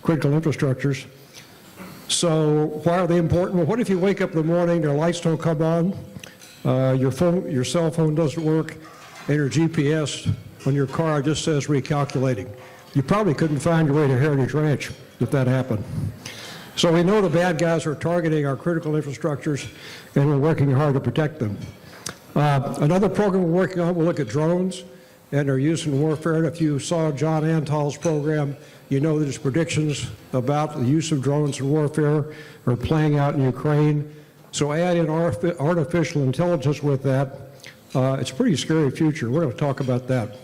critical infrastructures. So why are they important? Well, what if you wake up in the morning, your lights don't come on, your cell phone doesn't work, and your GPS on your car just says recalculating? You probably couldn't find your way to Heritage Ranch if that happened. So we know the bad guys are targeting our critical infrastructures, and we're working hard to protect them. Another program we're working on will look at drones and their use in warfare. And if you saw John Antal's program, you know that his predictions about the use of drones in warfare are playing out in Ukraine. So add in artificial intelligence with that. It's a pretty scary future. We're going to talk about that.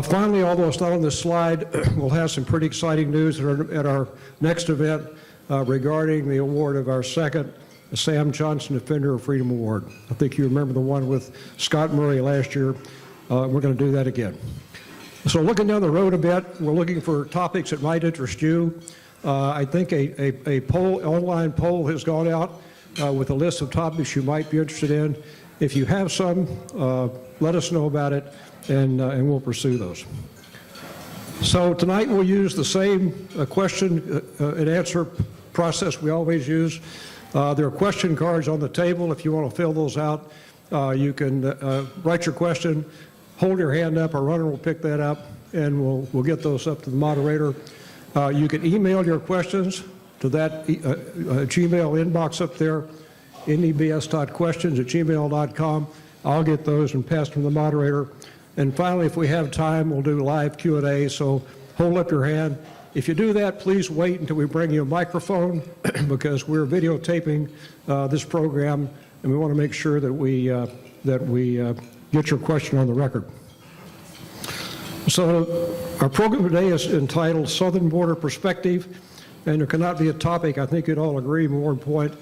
Finally, although it's not on this slide, we'll have some pretty exciting news at our next event regarding the award of our second Sam Johnson Defender of Freedom Award. I think you remember the one with Scott Murray last year. We're going to do that again. So looking down the road a bit, we're looking for topics that might interest you. I think a online poll has gone out with a list of topics you might be interested in. If you have some, let us know about it, and we'll pursue those. So tonight we'll use the same question and answer process we always use. There are question cards on the table. If you want to fill those out, you can write your question, hold your hand up, our runner will pick that up, and we'll get those up to the moderator. You can email your questions to that Gmail inbox up there, nebs.questions@gmail.com. I'll get those and pass them to the moderator. And finally, if we have time, we'll do live Q&A, so hold up your hand. If you do that, please wait until we bring you a microphone because we're videotaping this program, and we want to make sure that we get your question on the record. So our program today is entitled Southern Border Perspective, and there cannot be a topic, I think you'd all agree, more important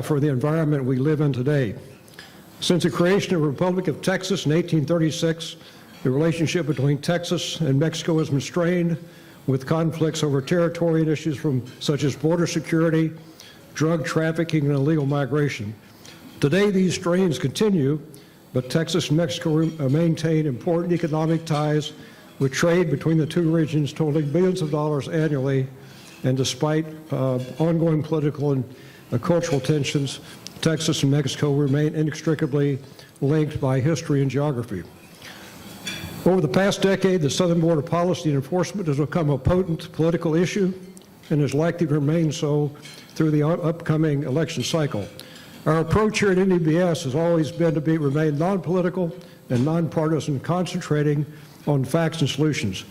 for the environment we live in today. Since the creation of the Republic of Texas in 1836, the relationship between Texas and Mexico has been strained with conflicts over territory and issues such as border security, drug trafficking, and illegal migration. Today, these strains continue, but Texas and Mexico maintain important economic ties with trade between the two regions totaling billions of dollars annually, and despite ongoing political and cultural tensions, Texas and Mexico remain inextricably linked by history and geography. Over the past decade, the southern border policy and enforcement has become a potent political issue and is likely to remain so through the upcoming election cycle. Our approach here at NEBS has always been to remain non-political and non-partisan, concentrating on facts and solutions,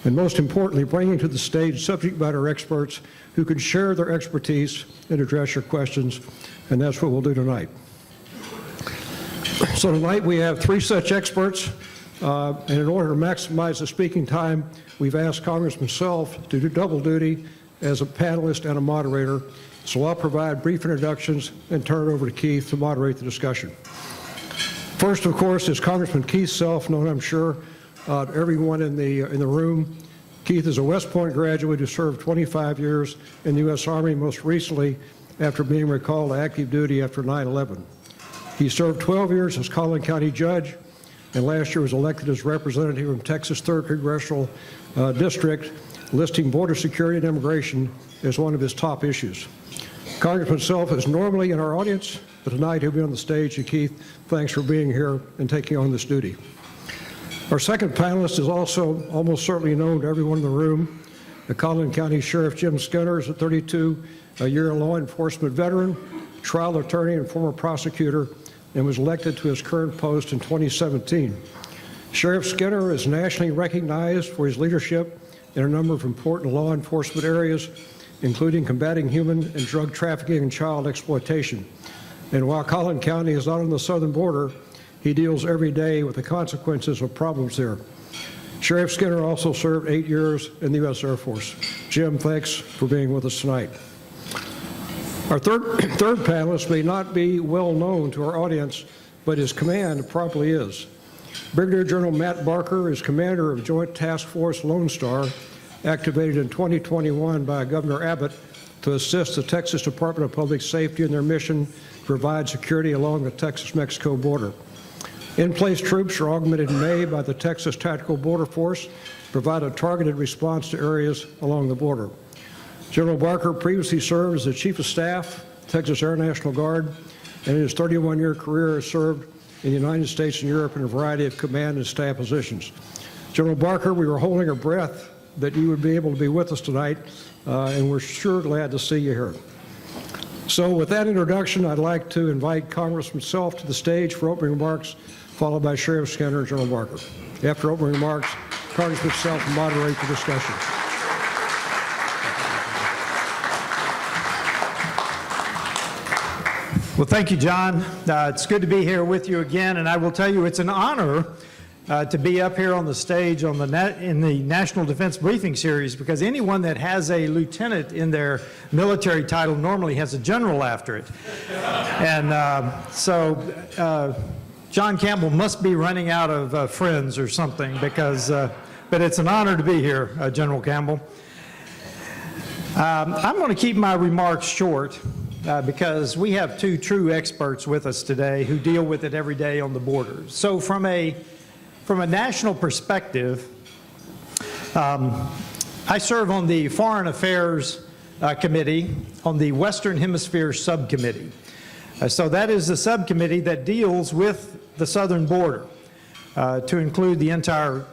and most importantly, bringing to the stage subject matter experts who can share their expertise and address your questions, and that's what we'll do tonight. So tonight we have three such experts, and in order to maximize the speaking time, we've asked Congressman Self to do double duty as a panelist and a moderator. So I'll provide brief introductions and turn it over to Keith to moderate the discussion. First, of course, is Congressman Keith Self, known, I'm sure, to everyone in the room. Keith is a West Point graduate who served 25 years in the U.S. Army, most recently after being recalled to active duty after 9/11. He served 12 years as Collin County Judge, and last year was elected as representative from Texas 3rd Congressional District, listing border security and immigration as one of his top issues. Congressman Self is normally in our audience, but tonight he'll be on the stage. And Keith, thanks for being here and taking on this duty. Our second panelist is also almost certainly known to everyone in the room. The Collin County Sheriff Jim Skinner is a 32-year law enforcement veteran, trial attorney, and former prosecutor, and was elected to his current post in 2017. Sheriff Skinner is nationally recognized for his leadership in a number of important law enforcement areas, including combating human and drug trafficking and child exploitation. And while Collin County is not on the southern border, he deals every day with the consequences of problems there. Sheriff Skinner also served 8 years in the U.S. Air Force. Jim, thanks for being with us tonight. Our third panelist may not be well known to our audience, but his command probably is. Brigadier General Matt Barker is commander of Joint Task Force Lone Star, activated in 2021 by Governor Abbott to assist the Texas Department of Public Safety in their mission to provide security along the Texas-Mexico border. In-place troops are augmented in May by the Texas Tactical Border Force to provide a targeted response to areas along the border. General Barker previously served as the Chief of Staff, Texas Air National Guard, and in his 31-year career has served in the United States and Europe in a variety of command and staff positions. General Barker, we were holding our breath that you would be able to be with us tonight, and we're sure glad to see you here. So with that introduction, I'd like to invite Congressman Self to the stage for opening remarks, followed by Sheriff Skinner and General Barker. After opening remarks, Congressman Self will moderate the discussion. Well, thank you, John. It's good to be here with you again, and I will tell you it's an honor to be up here on the stage in the National Defense Briefing Series, because anyone that has a lieutenant in their military title normally has a general after it. And so John Campbell must be running out of friends or something, because, but it's an honor to be here, General Campbell. I'm going to keep my remarks short. Because we have two true experts with us today who deal with it every day on the border. So from a national perspective, I serve on the Foreign Affairs Committee on the Western Hemisphere Subcommittee. So that is the subcommittee that deals with the southern border to include the entire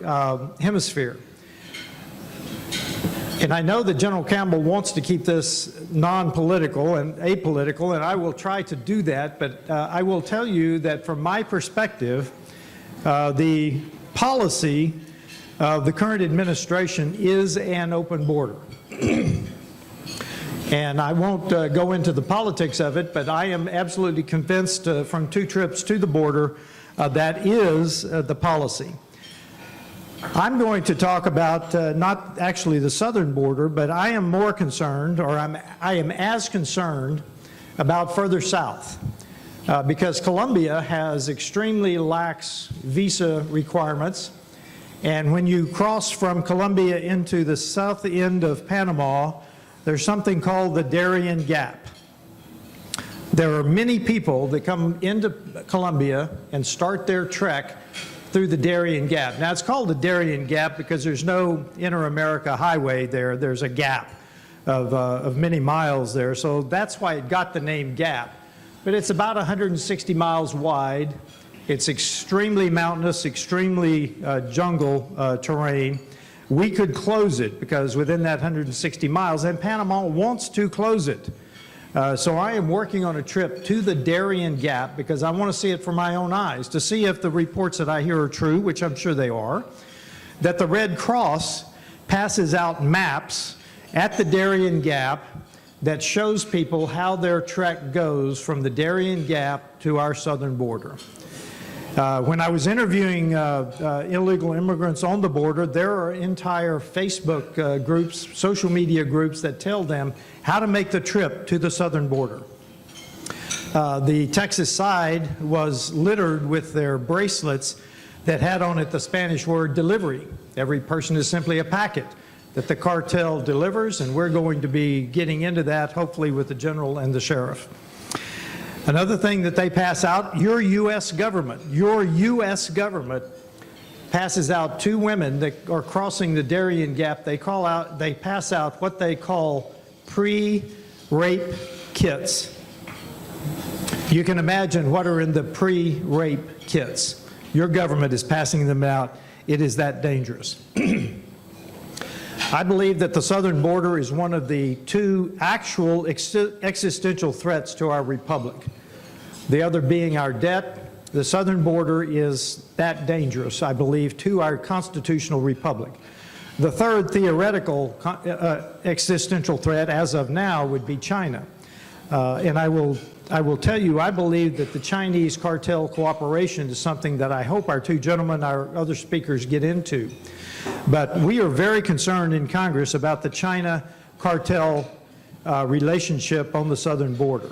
hemisphere. And I know that General Campbell wants to keep this non-political and apolitical, and I will try to do that, but I will tell you that from my perspective, the policy of the current administration is an open border. And I won't go into the politics of it, but I am absolutely convinced from 2 trips to the border that is the policy. I'm going to talk about not actually the southern border, but I am more concerned, or I am as concerned about further south, because Colombia has extremely lax visa requirements, and when you cross from Colombia into the south end of Panama, there's something called the Darien Gap. There are many people that come into Colombia and start their trek through the Darien Gap. Now, it's called the Darien Gap because there's no Inter-America highway there. There's a gap of many miles there, so that's why it got the name Gap. But it's about 160 miles wide. It's extremely mountainous, extremely jungle terrain. We could close it because within that 160 miles, and Panama wants to close it. So I am working on a trip to the Darien Gap because I want to see it for my own eyes, to see if the reports that I hear are true, which I'm sure they are, that the Red Cross passes out maps at the Darien Gap that shows people how their trek goes from the Darien Gap to our southern border. When I was interviewing illegal immigrants on the border, there are entire Facebook groups, social media groups that tell them how to make the trip to the southern border. The Texas side was littered with their bracelets that had on it the Spanish word delivery. Every person is simply a packet that the cartel delivers, and we're going to be getting into that hopefully with the general and the sheriff. Another thing that they pass out, your U.S. government passes out 2 women that are crossing the Darien Gap. They pass out what they call pre-rape kits. You can imagine what are in the pre-rape kits. Your government is passing them out. It is that dangerous. I believe that the southern border is one of the 2 actual existential threats to our republic. The other being our debt. The southern border is that dangerous, I believe, to our constitutional republic. The third theoretical existential threat as of now would be China. And I will tell you, I believe that the Chinese cartel cooperation is something that I hope our 2 gentlemen, our other speakers, get into. But we are very concerned in Congress about the China cartel relationship on the southern border.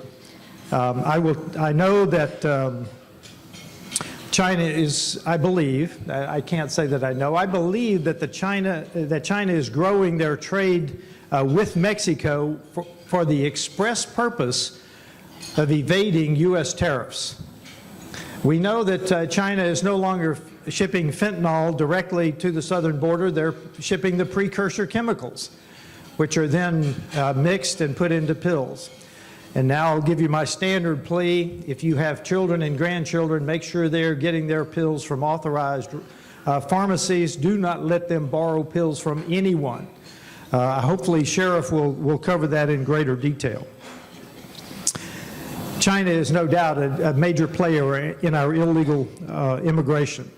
I know that China is, I believe, I can't say that I know, I believe that China is growing their trade with Mexico for the express purpose of evading U.S. tariffs. We know that China is no longer shipping fentanyl directly to the southern border. They're shipping the precursor chemicals. which are then mixed and put into pills. And now I'll give you my standard plea. If you have children and grandchildren, make sure they're getting their pills from authorized pharmacies. Do not let them borrow pills from anyone. Hopefully, Sheriff will cover that in greater detail. China is no doubt a major player in our illegal immigration.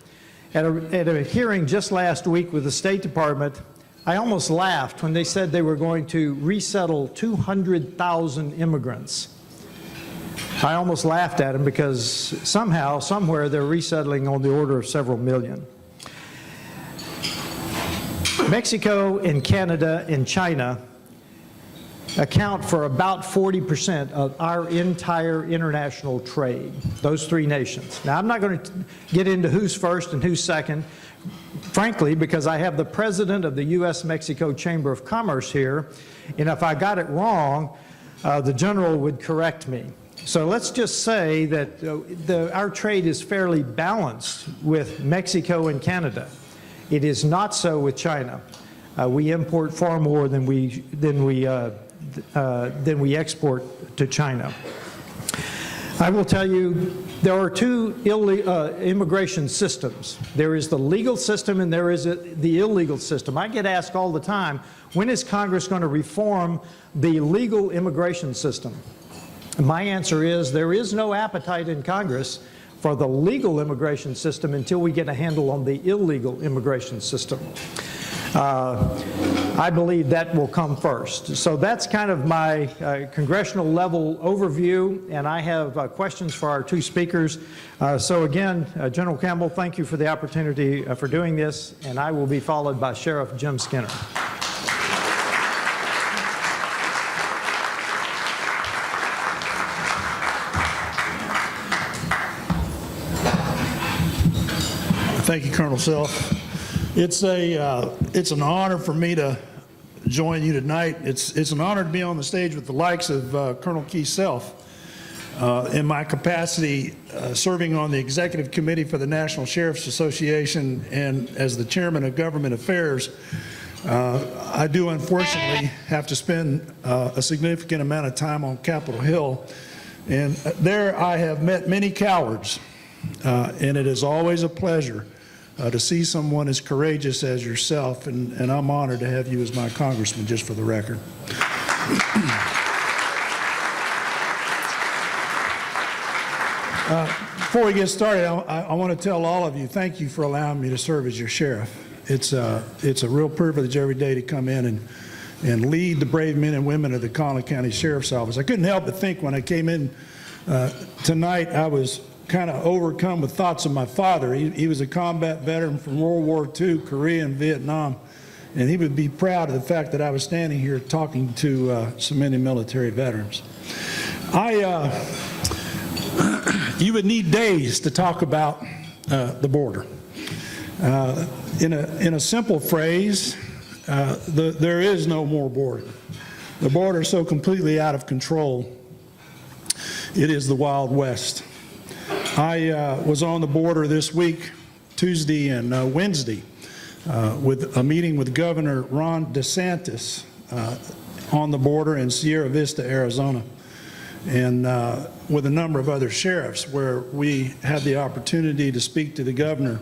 At a hearing just last week with the State Department, I almost laughed when they said they were going to resettle 200,000 immigrants. I almost laughed at them because somehow, somewhere, they're resettling on the order of several million. Mexico and Canada and China account for about 40% of our entire international trade, those three nations. Now, I'm not going to get into who's first and who's second, frankly, because I have the president of the U.S.-Mexico Chamber of Commerce here, and if I got it wrong, the general would correct me. So let's just say that our trade is fairly balanced with Mexico and Canada. It is not so with China. We import far more than we export to China. I will tell you, there are two immigration systems. There is the legal system and there is the illegal system. I get asked all the time, when is Congress going to reform the legal immigration system? And my answer is, there is no appetite in Congress for the legal immigration system until we get a handle on the illegal immigration system. I believe that will come first. So that's kind of my congressional level overview, and I have questions for our two speakers. So again, General Campbell, thank you for the opportunity for doing this, and I will be followed by Sheriff Jim Skinner. Thank you, Colonel Self. It's an honor for me to join you tonight. It's an honor to be on the stage with the likes of Colonel Keith Self. In my capacity serving on the Executive Committee for the National Sheriff's Association and as the Chairman of Government Affairs, I do unfortunately have to spend a significant amount of time on Capitol Hill. And there I have met many cowards, and it is always a pleasure to see someone as courageous as yourself, and I'm honored to have you as my congressman, just for the record. Before we get started, I want to tell all of you, thank you for allowing me to serve as your sheriff. It's a real privilege every day to come in and lead the brave men and women of the Collin County Sheriff's Office. I couldn't help but think when I came in tonight, I was kind of overcome with thoughts of my father. He was a combat veteran from World War II, Korea, and Vietnam, and he would be proud of the fact that I was standing here talking to so many military veterans. You would need days to talk about the border. In a simple phrase, there is no more border. The border is so completely out of control. It is the Wild West. I was on the border this week, Tuesday and Wednesday, with a meeting with Governor Ron DeSantis on the border in Sierra Vista, Arizona, and with a number of other sheriffs, where we had the opportunity to speak to the governor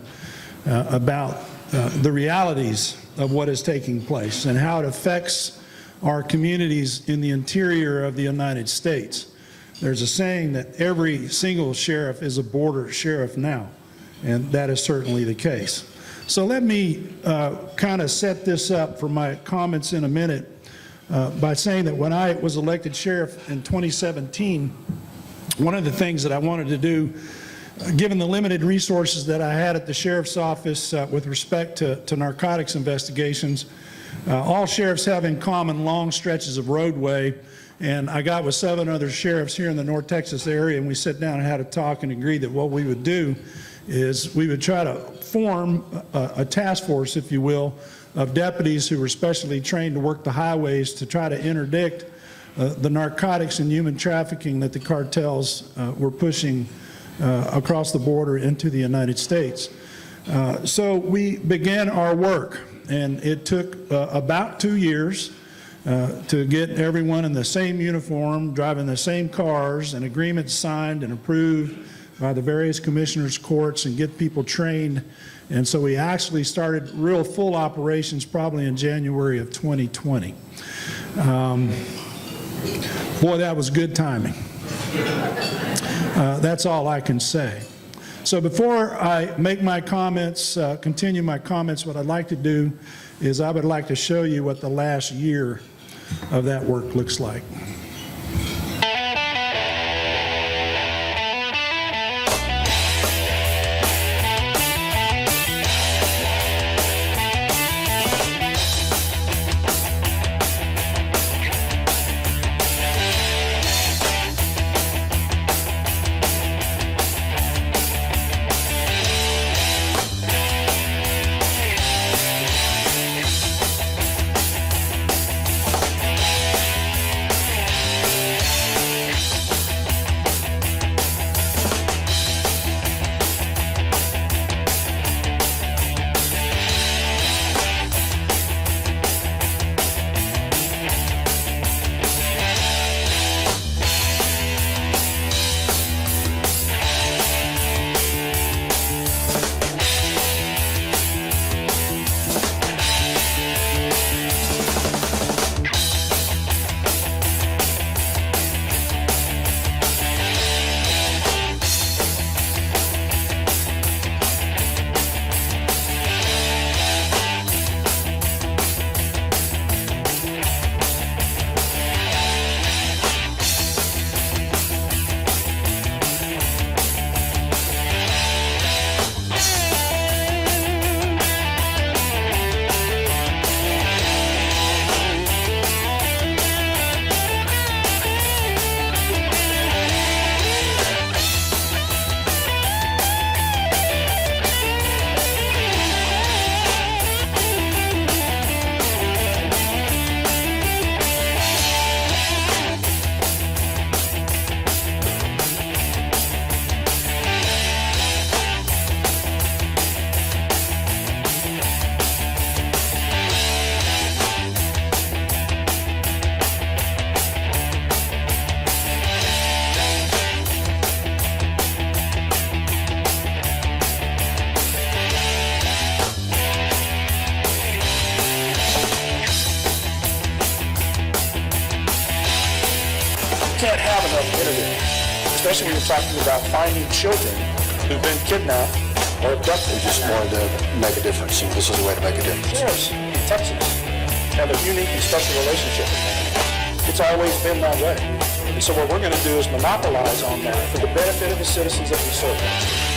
about the realities of what is taking place and how it affects our communities in the interior of the United States. There's a saying that every single sheriff is a border sheriff now, and that is certainly the case. So let me kind of set this up for my comments in a minute by saying that when I was elected sheriff in 2017, one of the things that I wanted to do, given the limited resources that I had at the sheriff's office with respect to narcotics investigations, all sheriffs have in common long stretches of roadway. And I got with 7 other sheriffs here in the North Texas area, and we sat down and had a talk and agreed that what we would do is we would try to form a task force, if you will, of deputies who were specially trained to work the highways to try to interdict the narcotics and human trafficking that the cartels were pushing across the border into the United States. So we began our work, and it took about 2 years. to get everyone in the same uniform, driving the same cars, and agreements signed and approved by the various commissioners' courts, and get people trained. And so we actually started real full operations probably in January of 2020. Boy, that was good timing. That's all I can say. So before I make my comments, continue my comments, what I'd like to do is I would like to show you what the last year of that work looks like. Can't have enough internet, especially when you're talking about finding children who've been kidnapped or abducted. We just wanted to make a difference, and this is a way to make a difference. Of course, Texas have a unique and special relationship with them. It's always been that way. And so what we're going to do is monopolize on that for the benefit of the citizens that we serve.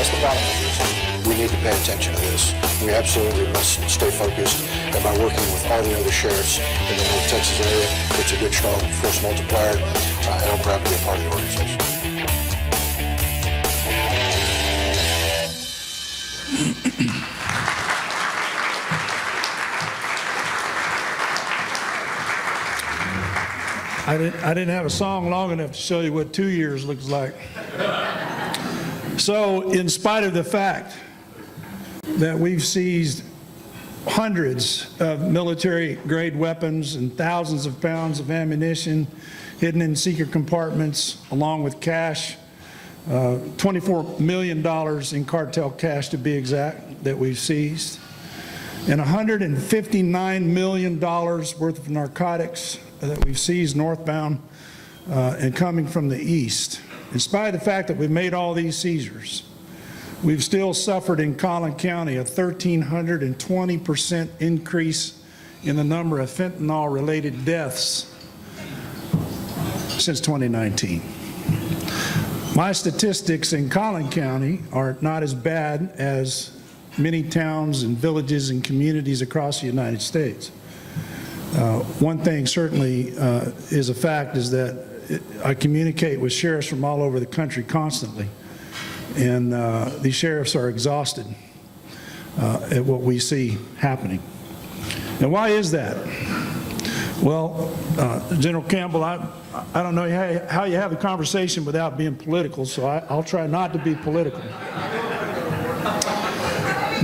That's the bottom line. We need to pay attention to this. We absolutely must stay focused, and by working with all the other sheriffs in the North Texas area, it's a good, strong force multiplier, and I'm proud to be a part of the organization. I didn't have a song long enough to show you what 2 years looks like. So in spite of the fact that we've seized hundreds of military-grade weapons and thousands of pounds of ammunition hidden in secret compartments, along with cash, $24 million in cartel cash to be exact, that we've seized, and $159 million worth of narcotics that we've seized northbound and coming from the east. In spite of the fact that we've made all these seizures, we've still suffered in Collin County a 1,320% increase in the number of fentanyl-related deaths since 2019. My statistics in Collin County are not as bad as many towns and villages and communities across the United States. One thing certainly is a fact is that I communicate with sheriffs from all over the country constantly, and these sheriffs are exhausted at what we see happening. And why is that? Well, General Campbell, I don't know how you have a conversation without being political, so I'll try not to be political.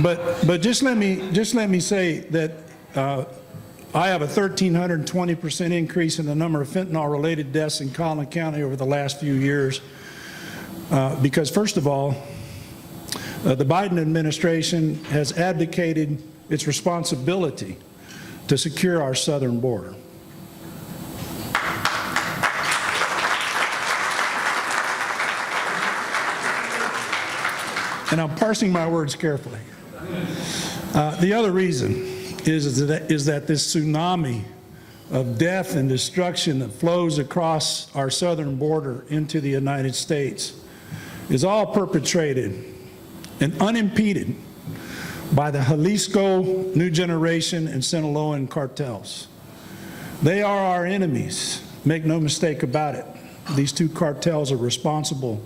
But just let me say that I have a 1,320% increase in the number of fentanyl-related deaths in Collin County over the last few years because, first of all, the Biden administration has abdicated its responsibility to secure our southern border. And I'm parsing my words carefully. The other reason is that this tsunami of death and destruction that flows across our southern border into the United States is all perpetrated and unimpeded by the Jalisco, New Generation, and Sinaloan cartels. They are our enemies, make no mistake about it. These two cartels are responsible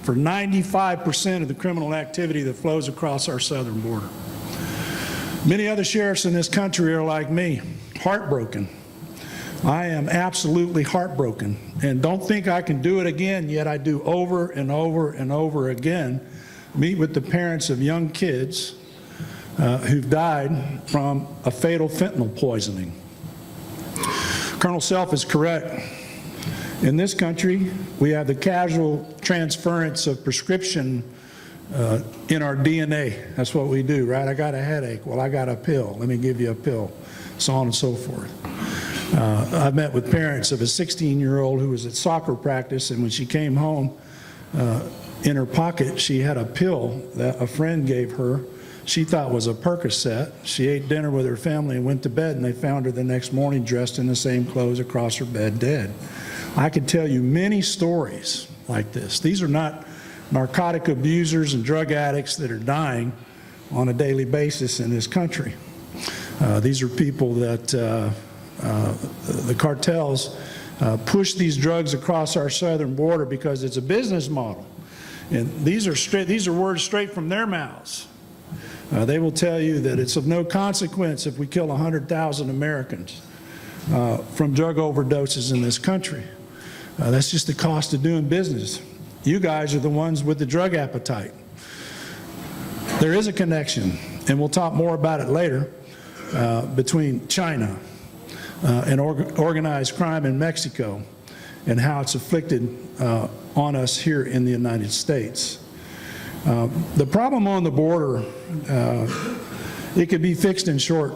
for 95% of the criminal activity that flows across our southern border. Many other sheriffs in this country are like me, heartbroken. I am absolutely heartbroken, and don't think I can do it again, yet I do over and over and over again, meet with the parents of young kids who've died from a fatal fentanyl poisoning. Colonel Self is correct. In this country, we have the casual transference of prescription in our DNA. That's what we do, right? I got a headache. Well, I got a pill. Let me give you a pill, so on and so forth. I've met with parents of a 16-year-old who was at soccer practice, and when she came home, in her pocket, she had a pill that a friend gave her. She thought was a Percocet. She ate dinner with her family and went to bed, and they found her the next morning dressed in the same clothes across her bed, dead. I could tell you many stories like this. These are not narcotic abusers and drug addicts that are dying on a daily basis in this country. These are people that the cartels push these drugs across our southern border because it's a business model. And these are words straight from their mouths. They will tell you that it's of no consequence if we kill 100,000 Americans from drug overdoses in this country. That's just the cost of doing business. You guys are the ones with the drug appetite. There is a connection, and we'll talk more about it later, between China and organized crime in Mexico and how it's afflicted on us here in the United States. The problem on the border, it could be fixed in short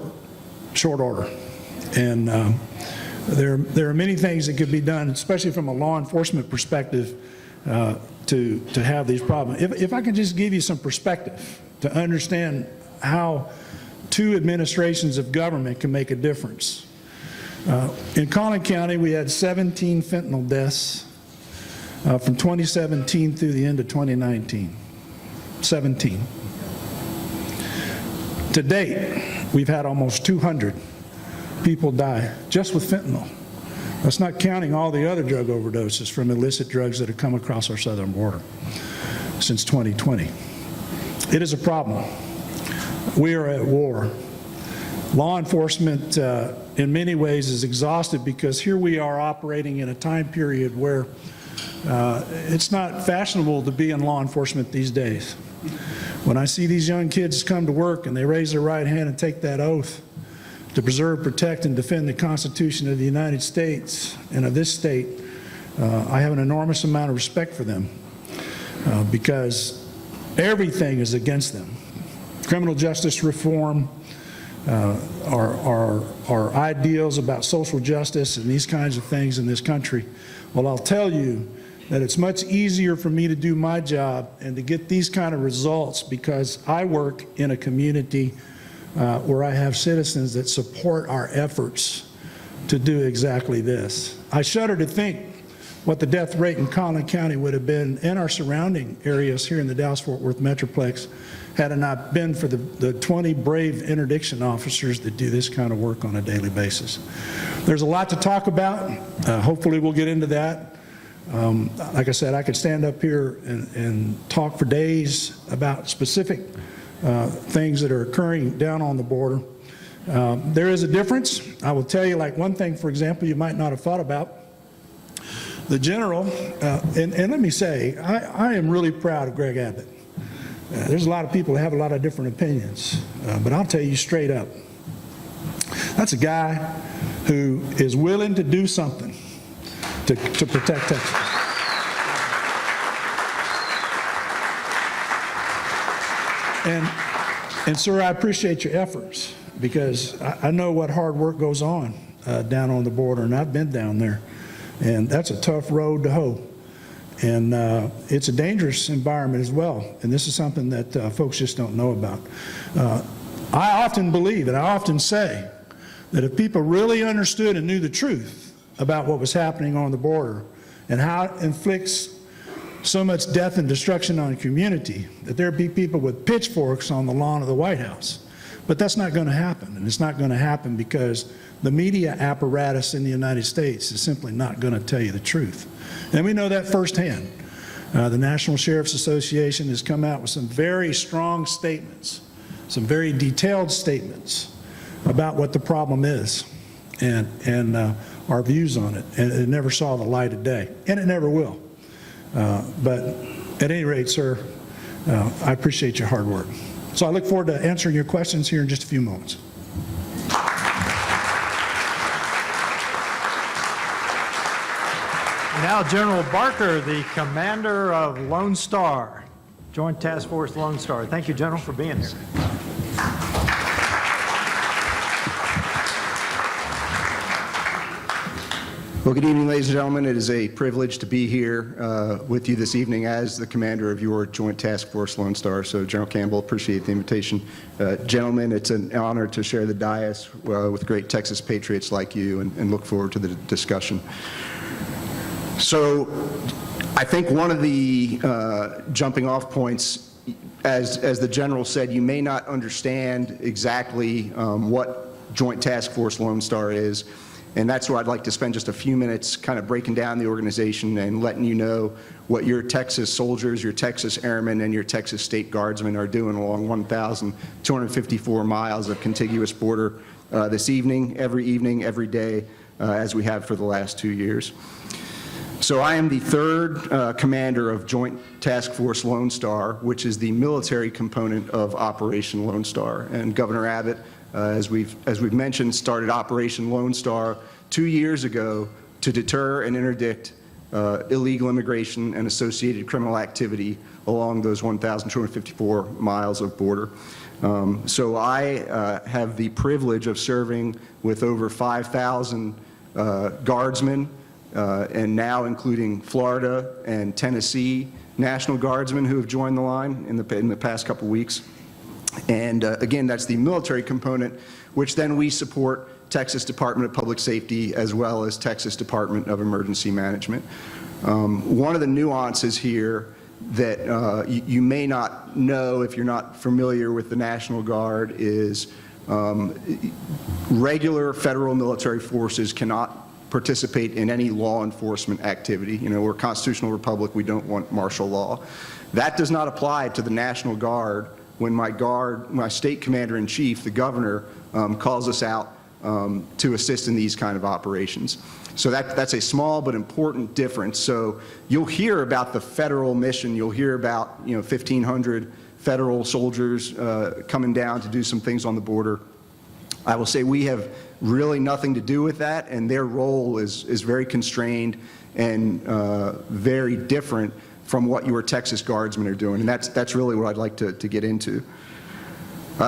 order. And there are many things that could be done, especially from a law enforcement perspective, to have these problems. If I can just give you some perspective to understand how two administrations of government can make a difference. In Collin County, we had 17 fentanyl deaths from 2017 through the end of 2019. 17. To date, we've had almost 200 people die just with fentanyl. That's not counting all the other drug overdoses from illicit drugs that have come across our southern border since 2020. It is a problem. We are at war. Law enforcement, in many ways, is exhausted because here we are operating in a time period where it's not fashionable to be in law enforcement these days. When I see these young kids come to work and they raise their right hand and take that oath to preserve, protect, and defend the Constitution of the United States and of this state, I have an enormous amount of respect for them because everything is against them. Criminal justice reform, our ideals about social justice and these kinds of things in this country. Well, I'll tell you that it's much easier for me to do my job and to get these kind of results because I work in a community where I have citizens that support our efforts to do exactly this. I shudder to think what the death rate in Collin County would have been in our surrounding areas here in the Dallas-Fort Worth Metroplex had it not been for the 20 brave interdiction officers that do this kind of work on a daily basis. There's a lot to talk about. Hopefully we'll get into that. Like I said, I could stand up here and talk for days about specific things that are occurring down on the border. There is a difference. I will tell you, like one thing, for example, you might not have thought about. The general, and let me say, I am really proud of Greg Abbott. There's a lot of people that have a lot of different opinions, but I'll tell you straight up, That's a guy who is willing to do something to protect Texas. And sir, I appreciate your efforts, because I know what hard work goes on down on the border, and I've been down there, and that's a tough road to hoe. And it's a dangerous environment as well, and this is something that folks just don't know about. I often believe, and I often say, that if people really understood and knew the truth about what was happening on the border and how it inflicts so much death and destruction on a community, that there'd be people with pitchforks on the lawn of the White House. But that's not going to happen, and it's not going to happen because the media apparatus in the United States is simply not going to tell you the truth. And we know that firsthand. The National Sheriff's Association has come out with some very strong statements, some very detailed statements about what the problem is and our views on it. And it never saw the light of day, and it never will. But at any rate, sir, I appreciate your hard work. So I look forward to answering your questions here in just a few moments. Now, General Barker, the commander of Lone Star, Joint Task Force Lone Star. Thank you, General, for being here. Well, good evening, ladies and gentlemen. It is a privilege to be here with you this evening as the commander of your Joint Task Force Lone Star. So, General Campbell, appreciate the invitation. Gentlemen, it's an honor to share the dais with great Texas patriots like you, and look forward to the discussion. So, I think one of the jumping off points, as the General said, you may not understand exactly what Joint Task Force Lone Star is. And that's where I'd like to spend just a few minutes kind of breaking down the organization and letting you know what your Texas soldiers, your Texas airmen, and your Texas state guardsmen are doing along 1,254 miles of contiguous border this evening, every day, as we have for the last 2 years. So I am the third commander of Joint Task Force Lone Star, which is the military component of Operation Lone Star. And Governor Abbott, as we've mentioned, started Operation Lone Star 2 years ago to deter and interdict illegal immigration and associated criminal activity along those 1,254 miles of border. So I have the privilege of serving with over 5,000 guardsmen, and now including Florida and Tennessee National Guardsmen who have joined the line in the past couple weeks. And again, that's the military component, which then we support Texas Department of Public Safety as well as Texas Department of Emergency Management. One of the nuances here that you may not know if you're not familiar with the National Guard is regular federal military forces cannot participate in any law enforcement activity. You know, we're a constitutional republic, we don't want martial law. That does not apply to the National Guard when my state commander-in-chief, the governor, calls us out to assist in these kind of operations. So that's a small but important difference. So you'll hear about the federal mission. You'll hear about 1,500 federal soldiers coming down to do some things on the border. I will say we have really nothing to do with that, and their role is very constrained and very different from what your Texas Guardsmen are doing, and that's really what I'd like to get into.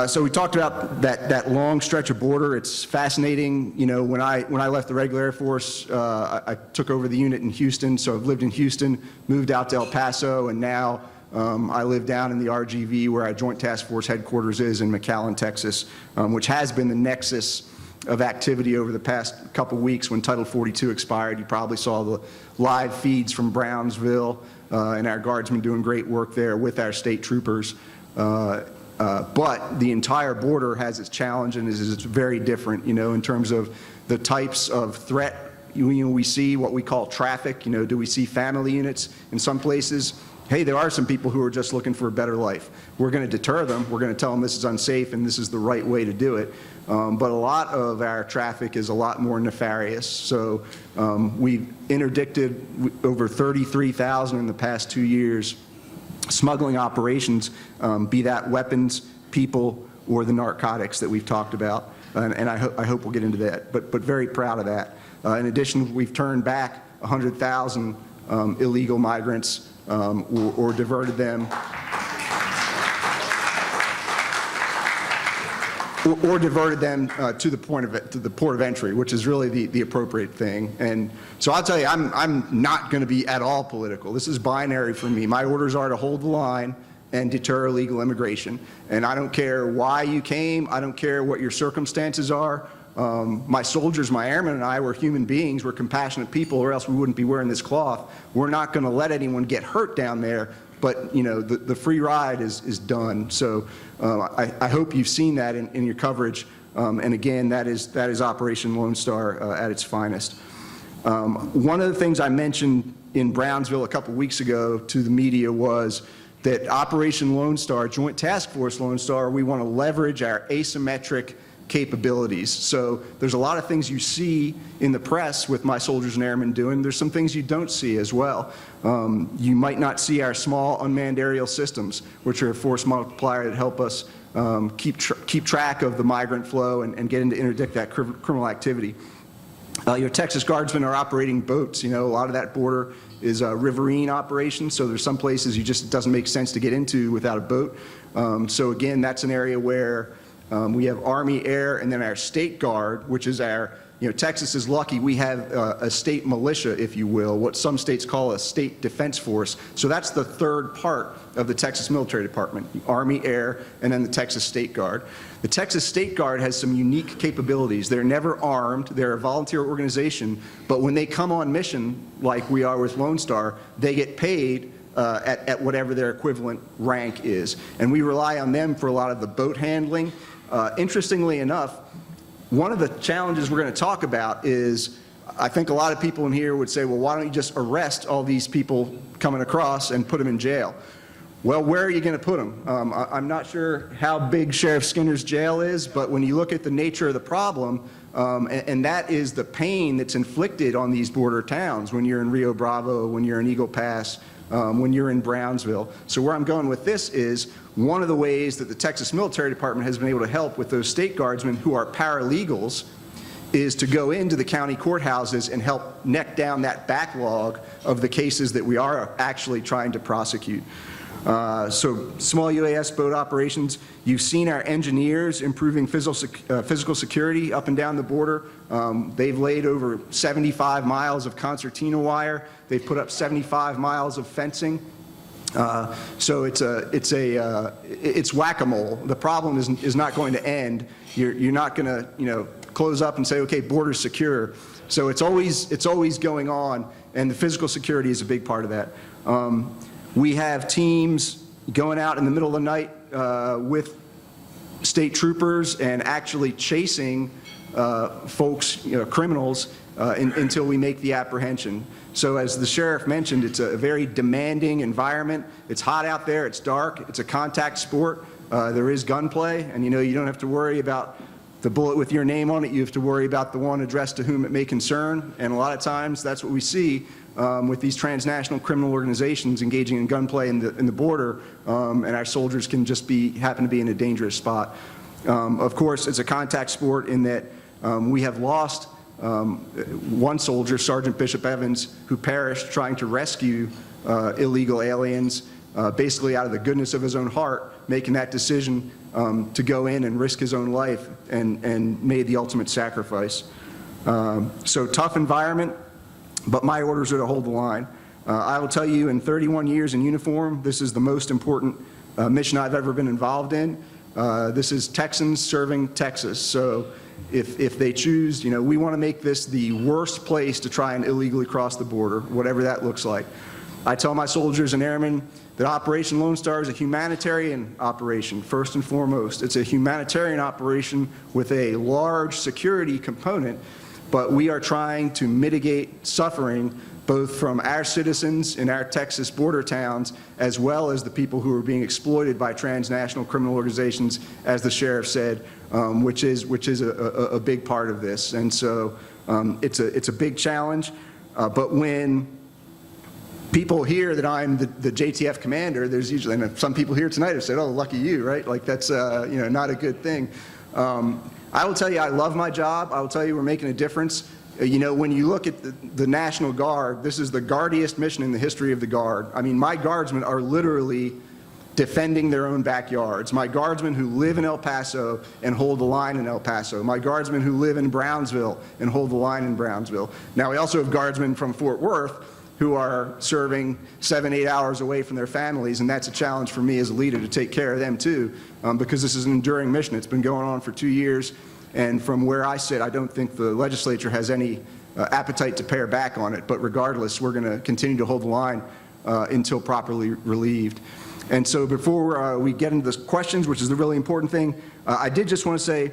So we talked about that long stretch of border. It's fascinating. You know, when I left the regular Air Force, I took over the unit in Houston, so I've lived in Houston, moved out to El Paso, and now I live down in the RGV where our Joint Task Force headquarters is in McAllen, Texas, which has been the nexus of activity over the past couple weeks. When Title 42 expired, you probably saw the live feeds from Brownsville and our guardsmen doing great work there with our state troopers. But the entire border has its challenge and is very different, in terms of the types of threat. We see what we call traffic. Do we see family units in some places? Hey, there are some people who are just looking for a better life. We're going to deter them. We're going to tell them this is unsafe and this is the right way to do it. But a lot of our traffic is a lot more nefarious. So we've interdicted over 33,000 in the past 2 years smuggling operations, be that weapons, people, or the narcotics that we've talked about. and I hope we'll get into that, but very proud of that. In addition, we've turned back 100,000 illegal migrants or diverted them to the port of entry, which is really the appropriate thing. And so I'll tell you, I'm not going to be at all political. This is binary for me. My orders are to hold the line and deter illegal immigration. And I don't care why you came. I don't care what your circumstances are. My soldiers, my airmen, and I were human beings. We're compassionate people, or else we wouldn't be wearing this cloth. We're not going to let anyone get hurt down there. But, you know, the free ride is done. So I hope you've seen that in your coverage. And again, that is Operation Lone Star at its finest. One of the things I mentioned in Brownsville a couple weeks ago to the media was that Operation Lone Star, Joint Task Force Lone Star, we want to leverage our asymmetric capabilities. So there's a lot of things you see in the press with my soldiers and airmen doing. There's some things you don't see as well. You might not see our small unmanned aerial systems, which are a force multiplier that help us keep track of the migrant flow and get into interdict that criminal activity. Your Texas Guardsmen are operating boats. You know, a lot of that border is riverine operations, so there's some places it doesn't make sense to get into without a boat. So again, that's an area where we have Army, Air, and then our State Guard, which is our, you know, Texas is lucky we have a state militia, if you will, what some states call a state defense force. So that's the third part of the Texas Military Department, the Army, Air, and then the Texas State Guard. The Texas State Guard has some unique capabilities. They're never armed, they're a volunteer organization, but when they come on mission, like we are with Lone Star, they get paid at whatever their equivalent rank is. And we rely on them for a lot of the boat handling. Interestingly enough, one of the challenges we're going to talk about is, I think a lot of people in here would say, well, why don't you just arrest all these people coming across and put them in jail? Well, where are you going to put them? I'm not sure how big Sheriff Skinner's jail is, but when you look at the nature of the problem, and that is the pain that's inflicted on these border towns when you're in Rio Bravo, when you're in Eagle Pass, when you're in Brownsville. So where I'm going with this is, one of the ways that the Texas Military Department has been able to help with those state guardsmen who are paralegals is to go into the county courthouses and help neck down that backlog of the cases that we are actually trying to prosecute. So small UAS boat operations, you've seen our engineers improving physical security up and down the border. They've laid over 75 miles of concertina wire. They've put up 75 miles of fencing. So it's whack-a-mole. The problem is not going to end. You're not going to, you know, close up and say, okay, border's secure. So it's always going on, and the physical security is a big part of that. We have teams going out in the middle of the night with state troopers and actually chasing folks, you know, criminals, until we make the apprehension. So as the sheriff mentioned, it's a very demanding environment. It's hot out there, it's dark, it's a contact sport. There is gunplay, and you know, you don't have to worry about the bullet with your name on it. You have to worry about the one addressed to whom it may concern, and a lot of times that's what we see with these transnational criminal organizations engaging in gunplay in the border, and our soldiers can just happen to be in a dangerous spot. Of course, it's a contact sport in that we have lost one soldier, Sergeant Bishop Evans, who perished trying to rescue illegal aliens, basically out of the goodness of his own heart, making that decision to go in and risk his own life, and made the ultimate sacrifice. So tough environment, but my orders are to hold the line. I will tell you, in 31 years in uniform, this is the most important mission I've ever been involved in. This is Texans serving Texas. So if they choose, you know, we want to make this the worst place to try and illegally cross the border, whatever that looks like. I tell my soldiers and airmen that Operation Lone Star is a humanitarian operation, first and foremost. It's a humanitarian operation with a large security component, but we are trying to mitigate suffering both from our citizens in our Texas border towns, as well as the people who are being exploited by transnational criminal organizations, as the sheriff said, which is a big part of this. And so it's a big challenge, but when people hear that I'm the JTF commander, there's usually, and some people here tonight have said, oh, lucky you, right? Like that's, you know, not a good thing. I will tell you, I love my job. I will tell you, we're making a difference. You know, when you look at the National Guard, this is the guardiest mission in the history of the Guard. I mean, my Guardsmen are literally defending their own backyards. My Guardsmen who live in El Paso and hold the line in El Paso. My Guardsmen who live in Brownsville and hold the line in Brownsville. Now, we also have Guardsmen from Fort Worth who are serving 7-8 hours away from their families, and that's a challenge for me as a leader to take care of them too, because this is an enduring mission. It's been going on for 2 years, and from where I sit, I don't think the legislature has any appetite to pare back on it, but regardless, we're going to continue to hold the line until properly relieved. And so before we get into the questions, which is the really important thing, I did just want to say,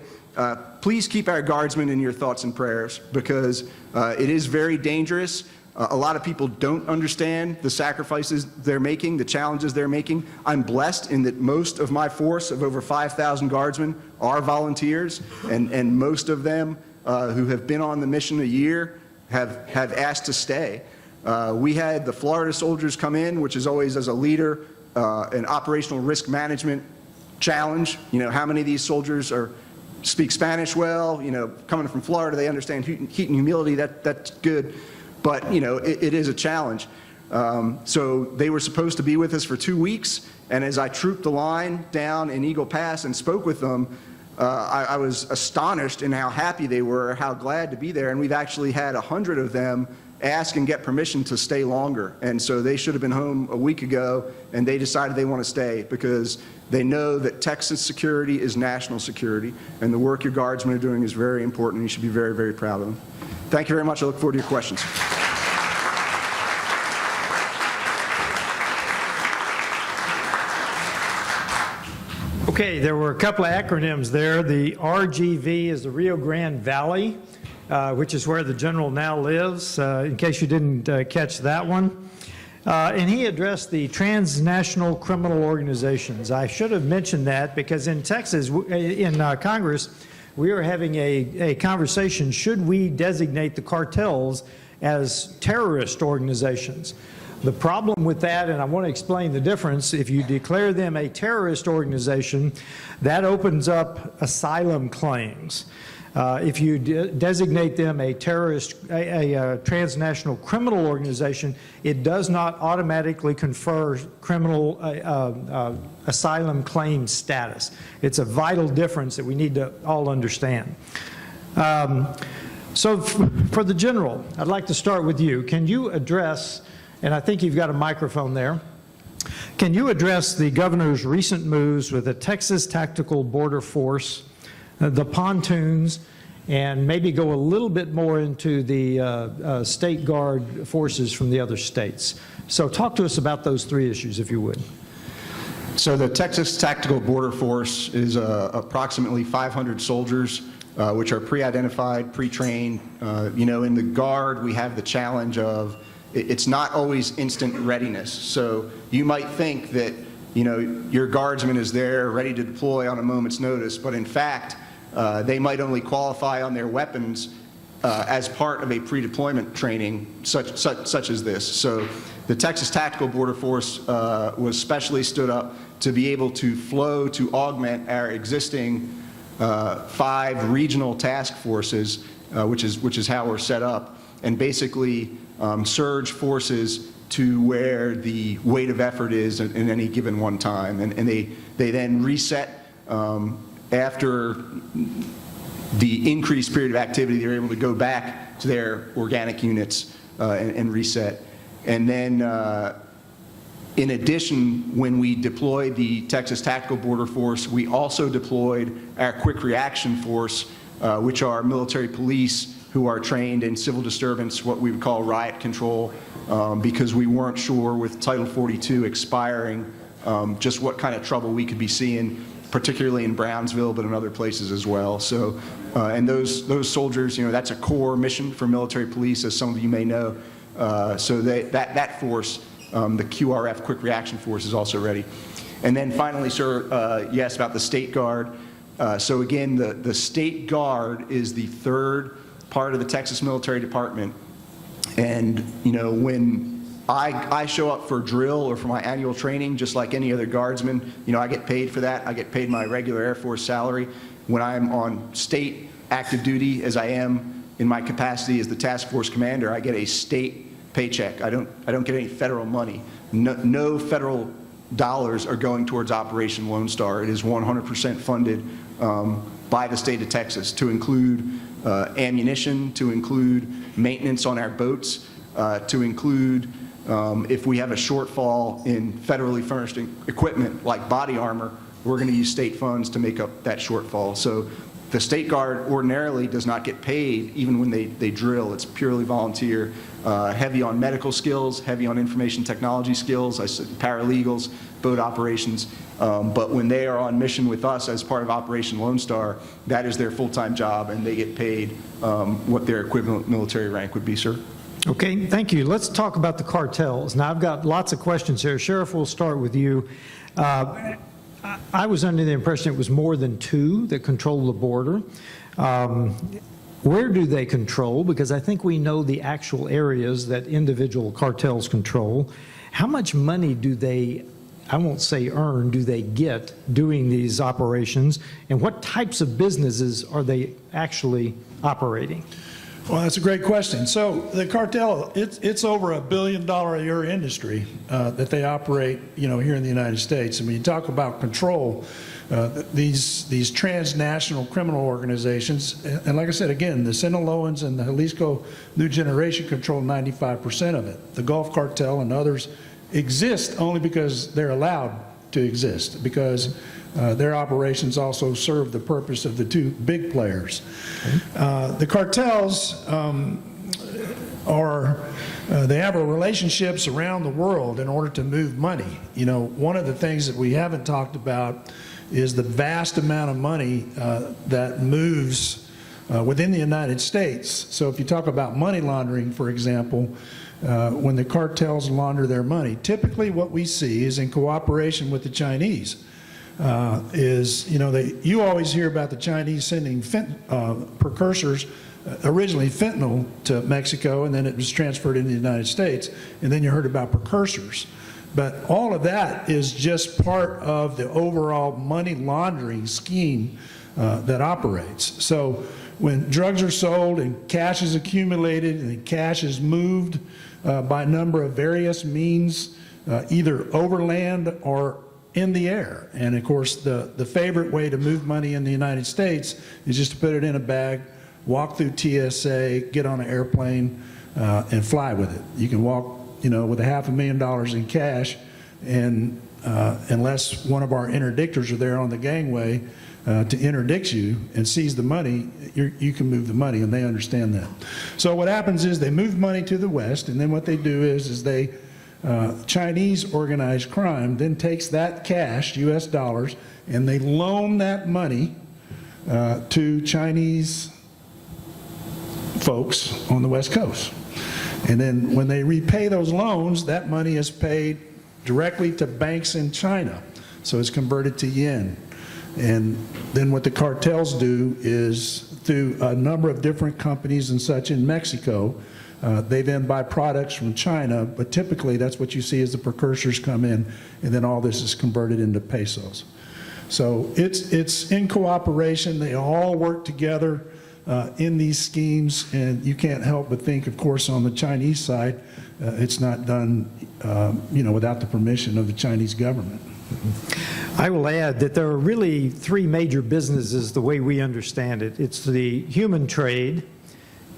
please keep our Guardsmen in your thoughts and prayers, because it is very dangerous. A lot of people don't understand the sacrifices they're making, the challenges they're making. I'm blessed in that most of my force of over 5,000 Guardsmen are volunteers, and most of them who have been on the mission a year have asked to stay. We had the Florida soldiers come in, which is always, as a leader, an operational risk management challenge. You know, how many of these soldiers speak Spanish well? You know, coming from Florida, they understand heat and humidity, that's good. But, you know, it is a challenge. So they were supposed to be with us for 2 weeks, and as I trooped the line down in Eagle Pass and spoke with them, I was astonished in how happy they were, how glad to be there, and we've actually had 100 of them ask and get permission to stay longer. And so they should have been home a week ago, and they decided they want to stay because they know that Texas security is national security, and the work your Guardsmen are doing is very important, and you should be very, very proud of them. Thank you very much. I look forward to your questions. Okay, there were a couple of acronyms there. The RGV is the Rio Grande Valley, which is where the general now lives, in case you didn't catch that one. And he addressed the transnational criminal organizations. I should have mentioned that because in Texas, in Congress, we are having a conversation, should we designate the cartels as terrorist organizations? The problem with that, and I want to explain the difference, if you declare them a terrorist organization, that opens up asylum claims. If you designate them a terrorist, a transnational criminal organization, it does not automatically confer criminal asylum claim status. It's a vital difference that we need to all understand. So for the general, I'd like to start with you. Can you address, and I think you've got a microphone there, can you address the governor's recent moves with the Texas Tactical Border Force, the pontoons, and maybe go a little bit more into the State Guard forces from the other states? So talk to us about those three issues, if you would. So the Texas Tactical Border Force is approximately 500 soldiers, which are pre-identified, pre-trained. You know, in the Guard, we have the challenge of it's not always instant readiness. So you might think that, you know, your Guardsman is there ready to deploy on a moment's notice, but in fact, they might only qualify on their weapons as part of a pre-deployment training such as this. So the Texas Tactical Border Force was specially stood up to be able to flow to augment our existing 5 regional task forces, which is how we're set up, and basically surge forces to where the weight of effort is in any given one time. And they then reset after the increased period of activity. They're able to go back to their organic units and reset. And then in addition, when we deployed the Texas Tactical Border Force, we also deployed our Quick Reaction Force, which are military police who are trained in civil disturbance, what we would call riot control, because we weren't sure with Title 42 expiring just what kind of trouble we could be seeing, particularly in Brownsville, but in other places as well. So, and those soldiers, you know, that's a core mission for military police, as some of you may know. So that force, the QRF, Quick Reaction Force, is also ready. And then finally, sir, you asked about the State Guard. So again, the State Guard is the third part of the Texas Military Department. And, you know, when I show up for drill or for my annual training, just like any other Guardsman, you know, I get paid for that. I get paid my regular Air Force salary. when I'm on state active duty, as I am in my capacity as the task force commander, I get a state paycheck. I don't get any federal money. No federal dollars are going towards Operation Lone Star. It is 100% funded by the state of Texas, to include ammunition, to include maintenance on our boats, to include if we have a shortfall in federally furnished equipment like body armor, we're going to use state funds to make up that shortfall. So the State Guard ordinarily does not get paid even when they drill. It's purely volunteer, heavy on medical skills, heavy on information technology skills, paralegals, boat operations. But when they are on mission with us as part of Operation Lone Star, that is their full-time job, and they get paid what their equivalent military rank would be, sir. Okay, thank you. Let's talk about the cartels. Now, I've got lots of questions here. Sheriff, we'll start with you. I was under the impression it was more than two that control the border. Where do they control? Because I think we know the actual areas that individual cartels control. How much money do they, I won't say earn, do they get doing these operations? And what types of businesses are they actually operating? Well, that's a great question. So the cartel, it's over $1 billion a year industry that they operate, here in the United States. And when you talk about control, these transnational criminal organizations, and like I said, again, the Sinaloans and the Jalisco New Generation control 95% of it. The Gulf Cartel and others exist only because they're allowed to exist, because their operations also serve the purpose of the two big players. The cartels they have relationships around the world in order to move money. One of the things that we haven't talked about is the vast amount of money that moves within the United States. So if you talk about money laundering, for example, when the cartels launder their money, typically what we see is in cooperation with the Chinese. You always hear about the Chinese sending precursors, originally fentanyl, to Mexico, and then it was transferred into the United States, and then you heard about precursors. But all of that is just part of the overall money laundering scheme that operates. So when drugs are sold and cash is accumulated and cash is moved by a number of various means, either overland or in the air. And of course, the favorite way to move money in the United States is just to put it in a bag, walk through TSA, get on an airplane, and fly with it. You can walk, with $500,000 in cash, and unless one of our interdictors are there on the gangway to interdict you and seize the money, you can move the money, and they understand that. So what happens is they move money to the West, and then what they do is they Chinese organized crime then takes that cash, US dollars, and they loan that money to Chinese folks on the West Coast. And then when they repay those loans, that money is paid directly to banks in China. So it's converted to yen. And then what the cartels do is, through a number of different companies and such in Mexico, they then buy products from China, but typically that's what you see as the precursors come in, and then all this is converted into pesos. So it's in cooperation. They all work together in these schemes, and you can't help but think, of course, on the Chinese side, it's not done, without the permission of the Chinese government. I will add that there are really three major businesses the way we understand it. It's the human trade.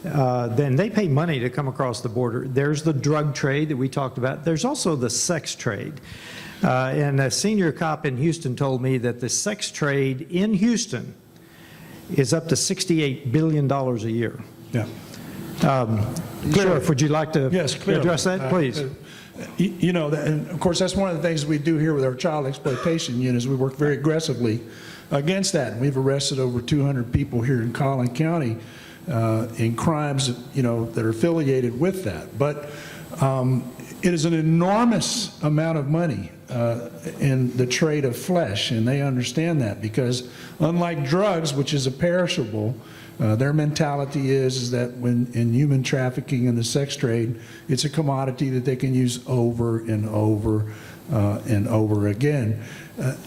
Then they pay money to come across the border. There's the drug trade that we talked about. There's also the sex trade. And a senior cop in Houston told me that the sex trade in Houston is up to $68 billion a year. Yeah. Sheriff, would you like to address that, please? And of course, that's one of the things we do here with our child exploitation unit, is we work very aggressively against that. And we've arrested over 200 people here in Collin County in crimes, that are affiliated with that. But it is an enormous amount of money in the trade of flesh, and they understand that, because unlike drugs, which is a perishable, their mentality is that when in human trafficking and the sex trade, it's a commodity that they can use over and over and over again.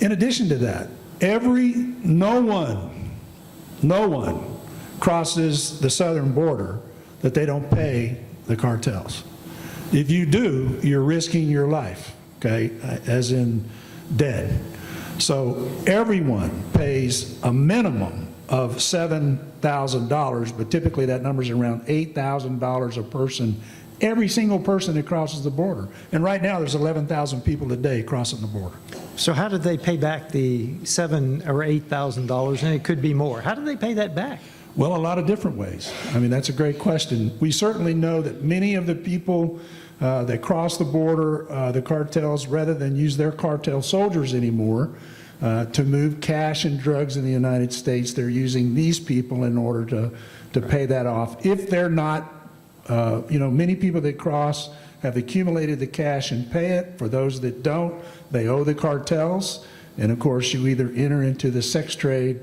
In addition to that, no one no one crosses the southern border that they don't pay the cartels. If you do, you're risking your life, okay, as in dead. So everyone pays a minimum of $7,000, but typically that number's around $8,000 a person, every single person that crosses the border. And right now there's 11,000 people a day crossing the border. So how did they pay back the $7,000 or $8,000, and it could be more? How did they pay that back? Well, a lot of different ways. I mean, that's a great question. We certainly know that many of the people that cross the border, the cartels, rather than use their cartel soldiers anymore to move cash and drugs in the United States, they're using these people in order to pay that off. If they're not, many people that cross have accumulated the cash and pay it. For those that don't, they owe the cartels. And of course, you either enter into the sex trade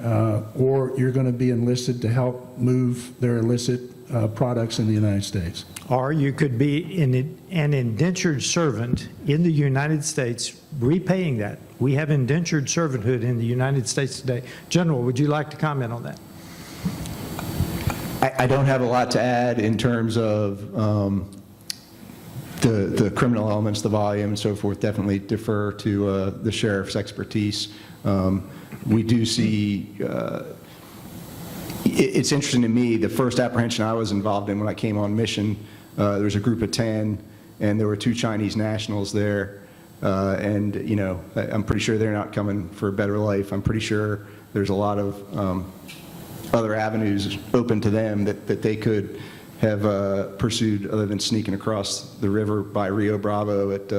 or you're going to be enlisted to help move their illicit products in the United States. Or you could be an indentured servant in the United States repaying that. We have indentured servanthood in the United States today. General, would you like to comment on that? I don't have a lot to add in terms of the criminal elements, the volume and so forth. Definitely defer to the sheriff's expertise. We do see, it's interesting to me, the first apprehension I was involved in when I came on mission, there was a group of 10, and there were 2 Chinese nationals there. And, I'm pretty sure they're not coming for a better life. I'm pretty sure there's a lot of other avenues open to them that they could have pursued other than sneaking across the river by Rio Bravo at,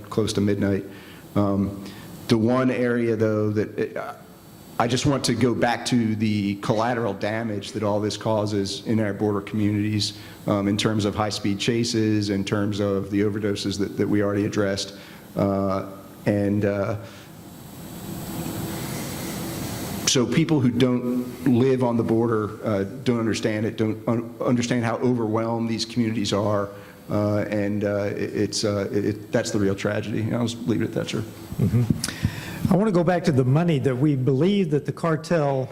close to midnight. The one area, though, that I just want to go back to the collateral damage that all this causes in our border communities in terms of high-speed chases, in terms of the overdoses that we already addressed. So people who don't live on the border don't understand it, don't understand how overwhelmed these communities are, and that's the real tragedy. I'll just leave it at that, sir. Mm-hmm. I want to go back to the money that we believe that the cartel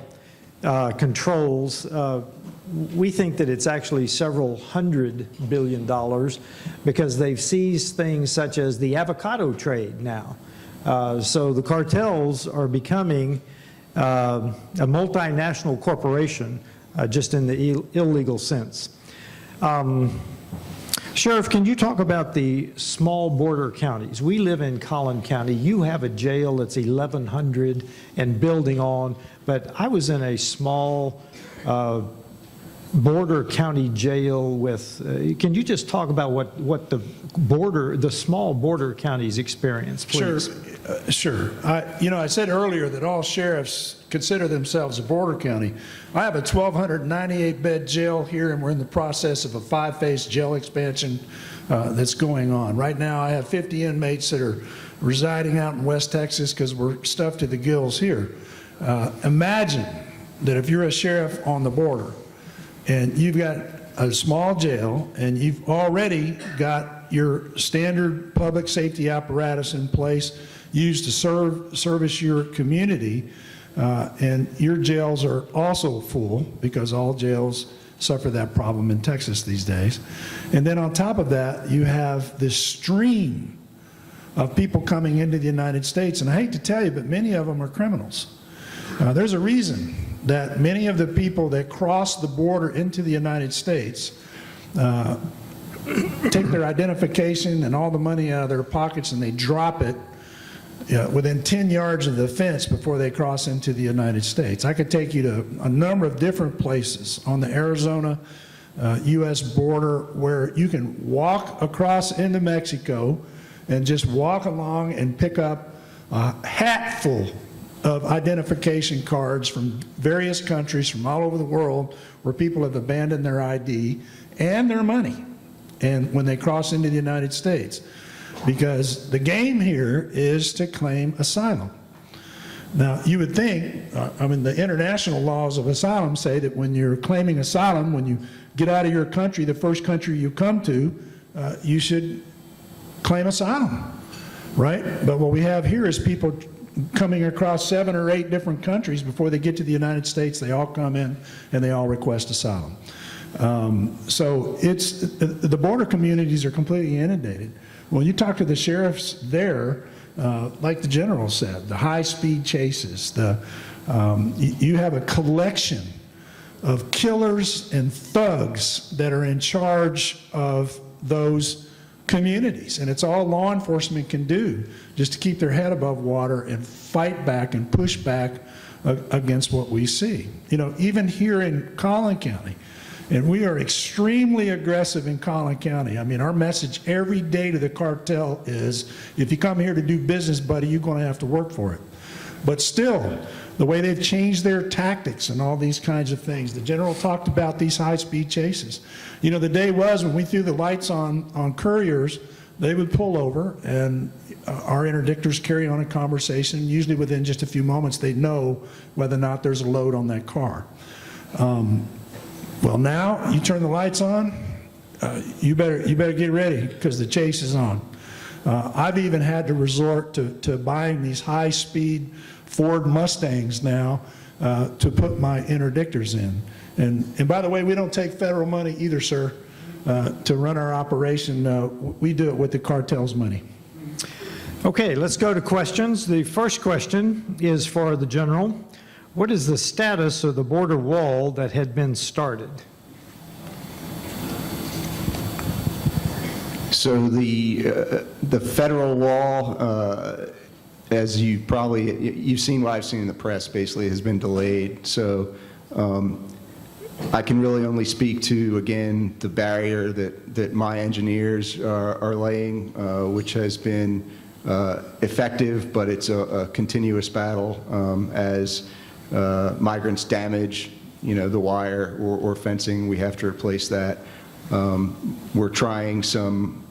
controls. We think that it's actually several $100 billion because they've seized things such as the avocado trade now. So the cartels are becoming a multinational corporation just in the illegal sense. Sheriff, can you talk about the small border counties? We live in Collin County. You have a jail that's 1,100 and building on, but I was in a small border county jail with, can you just talk about what the small border counties experience, please? Sure. I said earlier that all sheriffs consider themselves a border county. I have a 1,298-bed jail here, and we're in the process of a 5-phase jail expansion that's going on. Right now, I have 50 inmates that are residing out in West Texas because we're stuffed to the gills here. Imagine that if you're a sheriff on the border and you've got a small jail and you've already got your standard public safety apparatus in place used to service your community, and your jails are also full because all jails suffer that problem in Texas these days. And then on top of that, you have this stream of people coming into the United States, and I hate to tell you, but many of them are criminals. There's a reason that many of the people that cross the border into the United States take their identification and all the money out of their pockets and they drop it within 10 yards of the fence before they cross into the United States. I could take you to a number of different places on the Arizona U.S. border where you can walk across into Mexico and just walk along and pick up a hatful of identification cards from various countries from all over the world where people have abandoned their ID and their money and when they cross into the United States. Because the game here is to claim asylum. Now, you would think, the international laws of asylum say that when you're claiming asylum, when you get out of your country, the first country you come to, you should claim asylum, right? But what we have here is people coming across 7 or 8 different countries before they get to the United States. They all come in and they all request asylum. So the border communities are completely inundated. When you talk to the sheriffs there, like the general said, the high-speed chases, you have a collection of killers and thugs that are in charge of those communities. And it's all law enforcement can do just to keep their head above water and fight back and push back against what we see. You know, even here in Collin County, and we are extremely aggressive in Collin County. I mean, our message every day to the cartel is, if you come here to do business, buddy, you're going to have to work for it. But still, the way they've changed their tactics and all these kinds of things. The general talked about these high-speed chases. You know, the day was when we threw the lights on couriers, they would pull over, and our interdictors carry on a conversation. Usually within just a few moments, they know whether or not there's a load on that car. Well, now you turn the lights on, you better get ready because the chase is on. I've even had to resort to buying these high-speed Ford Mustangs now to put my interdictors in. And by the way, we don't take federal money either, sir, to run our operation. We do it with the cartel's money. Okay, let's go to questions. The first question is for the general. What is the status of the border wall that had been started? So the federal wall, as you've seen what I've seen in the press, basically has been delayed. So I can really only speak to, again, the barrier that my engineers are laying, which has been effective, but it's a continuous battle as migrants damage, the wire or fencing. We have to replace that. We're trying some,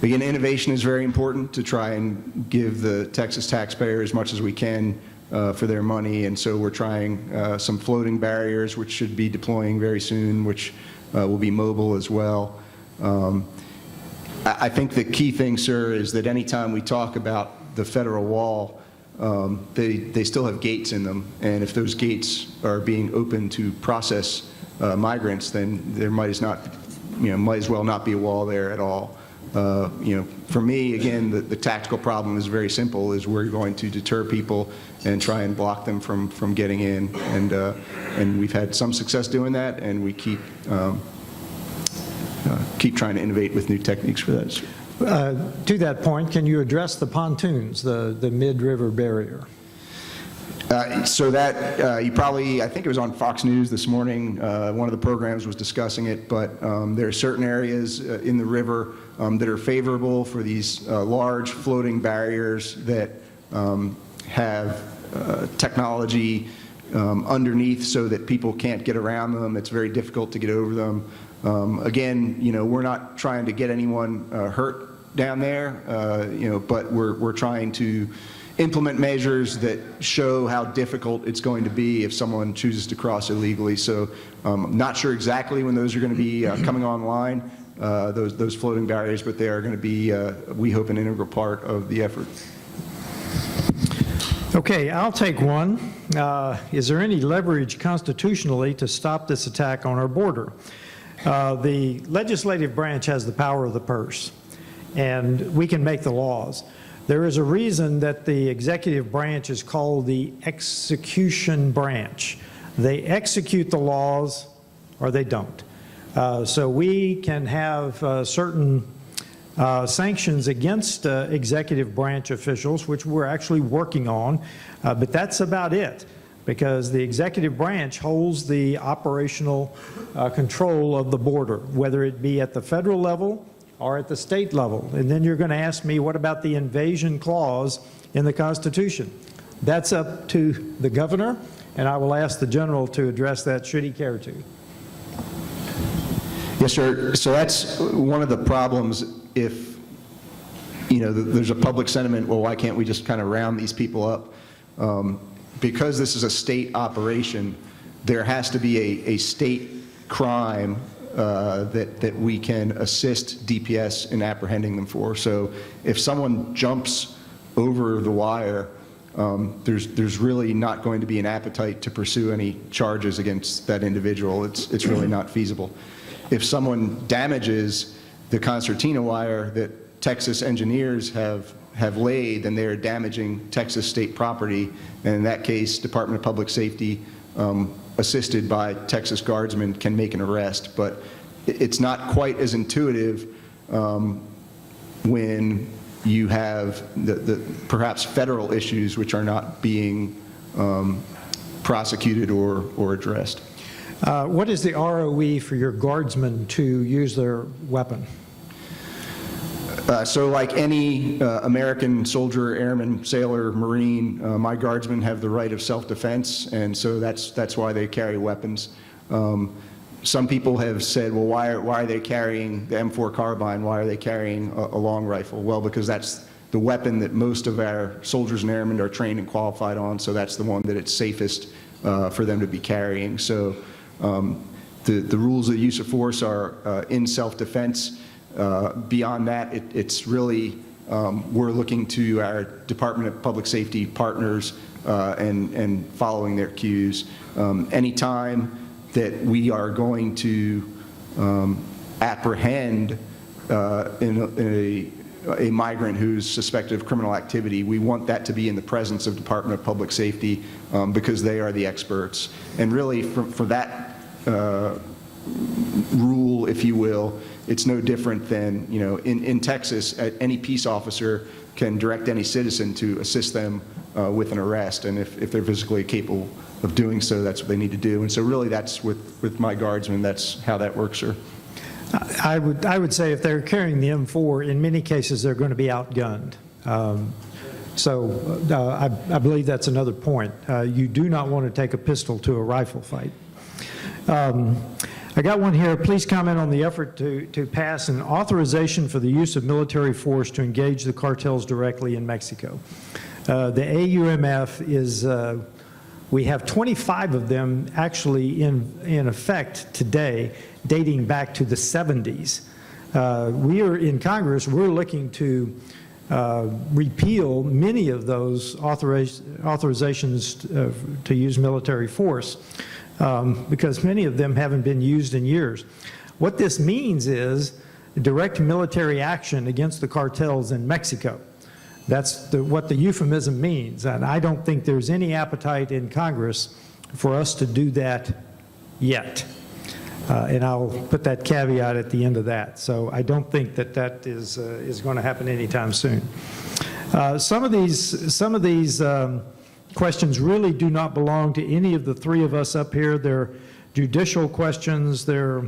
again, innovation is very important to try and give the Texas taxpayer as much as we can for their money, and so we're trying some floating barriers, which should be deploying very soon, which will be mobile as well. I think the key thing, sir, is that anytime we talk about the federal wall, they still have gates in them, and if those gates are being open to process migrants, then there might as well not be a wall there at all. For me, again, the tactical problem is very simple: is we're going to deter people and try and block them from getting in, and we've had some success doing that, and we keep trying to innovate with new techniques for that. To that point, can you address the pontoons, the mid-river barrier? So that, I think it was on Fox News this morning, one of the programs was discussing it, but there are certain areas in the river that are favorable for these large floating barriers that have technology underneath so that people can't get around them. It's very difficult to get over them. Again, we're not trying to get anyone hurt down there, but we're trying to implement measures that show how difficult it's going to be if someone chooses to cross illegally. So I'm not sure exactly when those are going to be coming online, those floating barriers, but they are going to be, we hope, an integral part of the effort. Okay, I'll take one. Is there any leverage constitutionally to stop this attack on our border? The legislative branch has the power of the purse, and we can make the laws. There is a reason that the executive branch is called the execution branch. They execute the laws or they don't. So we can have certain sanctions against executive branch officials, which we're actually working on, but that's about it, because the executive branch holds the operational control of the border, whether it be at the federal level or at the state level. And then you're going to ask me, what about the invasion clause in the Constitution? That's up to the governor, and I will ask the general to address that should he care to. Yes, sir. So that's one of the problems if, there's a public sentiment, well, why can't we just kind of round these people up? Because this is a state operation, there has to be a state crime that we can assist DPS in apprehending them for. So if someone jumps over the wire there's really not going to be an appetite to pursue any charges against that individual. It's really not feasible. If someone damages the concertina wire that Texas engineers have laid, then they're damaging Texas state property, and in that case, Department of Public Safety, assisted by Texas guardsmen, can make an arrest. But it's not quite as intuitive when you have the perhaps federal issues which are not being prosecuted or addressed. What is the ROE for your guardsmen to use their weapon? So like any American soldier, airman, sailor, Marine, my guardsmen have the right of self-defense, and so that's why they carry weapons. Some people have said, well, why are they carrying the M4 carbine? Why are they carrying a long rifle? Well, because that's the weapon that most of our soldiers and airmen are trained and qualified on, so that's the one that it's safest for them to be carrying. So the rules of use of force are in self-defense. Beyond that, it's really, we're looking to our Department of Public Safety partners and following their cues. Anytime that we are going to apprehend a migrant who's suspected of criminal activity, we want that to be in the presence of Department of Public Safety because they are the experts. And really, for that rule, if you will, it's no different than, in Texas, any peace officer can direct any citizen to assist them with an arrest, and if they're physically capable of doing so, that's what they need to do. And so really that's with my guardsmen, that's how that works, sir. I would say if they're carrying the M4, in many cases they're going to be outgunned. I believe that's another point. You do not want to take a pistol to a rifle fight. I got one here. Please comment on the effort to pass an authorization for the use of military force to engage the cartels directly in Mexico. The AUMF is, we have 25 of them actually in effect today, dating back to the 70s. We are in Congress, we're looking to repeal many of those authorizations to use military force. Because many of them haven't been used in years. What this means is direct military action against the cartels in Mexico. That's what the euphemism means, and I don't think there's any appetite in Congress for us to do that yet. And I'll put that caveat at the end of that. So I don't think that is going to happen anytime soon. Some of these questions really do not belong to any of the three of us up here. They're judicial questions. They're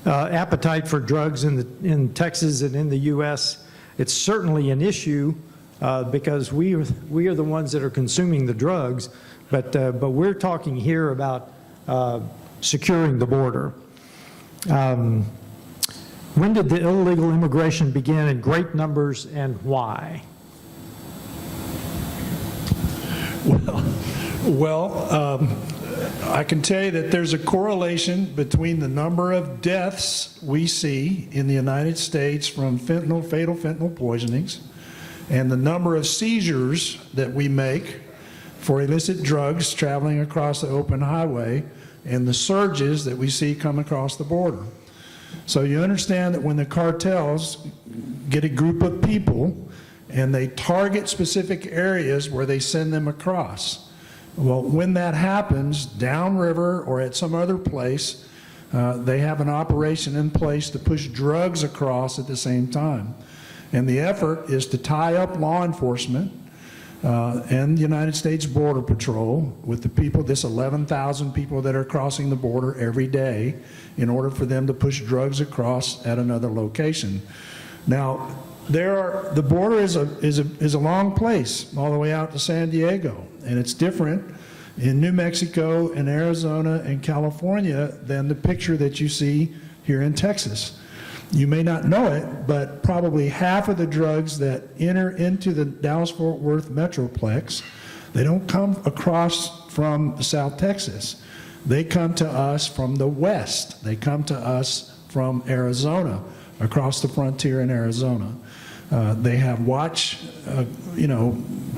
appetite for drugs in Texas and in the U.S. It's certainly an issue because we are the ones that are consuming the drugs, but we're talking here about securing the border. When did the illegal immigration begin in great numbers and why? Well, I can tell you that there's a correlation between the number of deaths we see in the United States from fatal fentanyl poisonings and the number of seizures that we make for illicit drugs traveling across the open highway and the surges that we see come across the border. So you understand that when the cartels get a group of people and they target specific areas where they send them across. Well, when that happens, downriver or at some other place, they have an operation in place to push drugs across at the same time. And the effort is to tie up law enforcement and the United States Border Patrol with the people, this 11,000 people that are crossing the border every day in order for them to push drugs across at another location. Now, the border is a long place all the way out to San Diego, and it's different in New Mexico and Arizona and California than the picture that you see here in Texas. You may not know it, but probably half of the drugs that enter into the Dallas-Fort Worth Metroplex, they don't come across from South Texas. They come to us from the west. They come to us from Arizona, across the frontier in Arizona. They have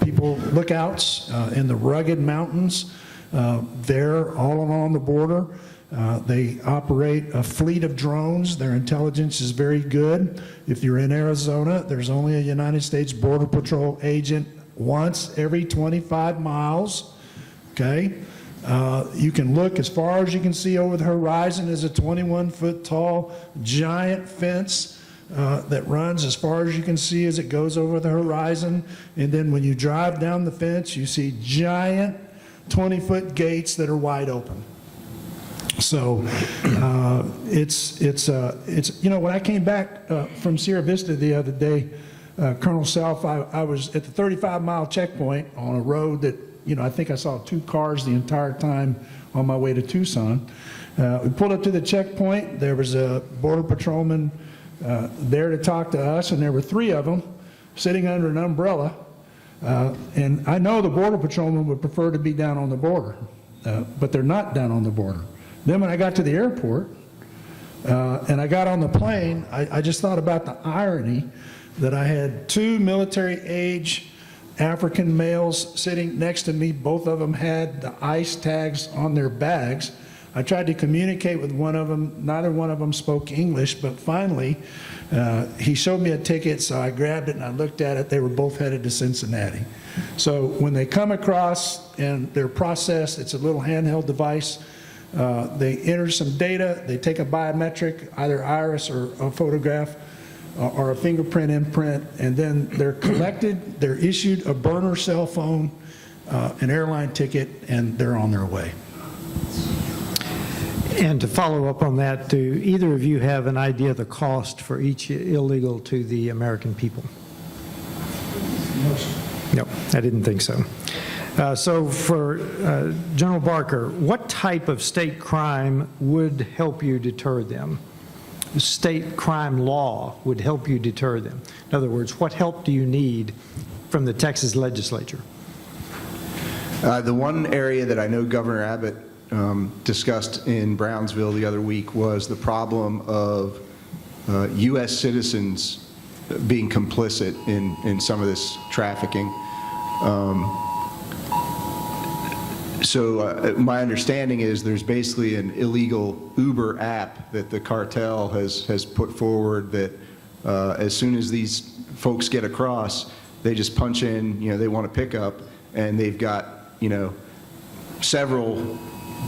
people, lookouts in the rugged mountains there all along the border. They operate a fleet of drones. Their intelligence is very good. If you're in Arizona, there's only a United States Border Patrol agent once every 25 miles, okay? You can look as far as you can see over the horizon is a 21-foot tall giant fence that runs as far as you can see as it goes over the horizon. And then when you drive down the fence, you see giant 20-foot gates that are wide open. So it's when I came back from Sierra Vista the other day, Colonel Self, I was at the 35-mile checkpoint on a road that, I think I saw 2 cars the entire time on my way to Tucson. We pulled up to the checkpoint. There was a border patrolman there to talk to us, and there were 3 of them sitting under an umbrella. And I know the border patrolman would prefer to be down on the border, but they're not down on the border. Then when I got to the airport and I got on the plane, I just thought about the irony that I had 2 military-age African males sitting next to me. Both of them had the ICE tags on their bags. I tried to communicate with one of them. Neither one of them spoke English, but finally he showed me a ticket, so I grabbed it and I looked at it. They were both headed to Cincinnati. So when they come across and they're processed, it's a little handheld device. They enter some data, they take a biometric, either iris or a photograph or a fingerprint imprint, and then they're collected, they're issued a burner cell phone, an airline ticket, and they're on their way. And to follow up on that, do either of you have an idea of the cost for each illegal to the American people? No, I didn't think so. So for General Barker, what type of state crime would help you deter them? State crime law would help you deter them. In other words, what help do you need from the Texas legislature? The one area that I know Governor Abbott discussed in Brownsville the other week was the problem of U.S. citizens being complicit in some of this trafficking. So my understanding is there's basically an illegal Uber app that the cartel has put forward that as soon as these folks get across, they just punch in, they want a pickup, and they've got, several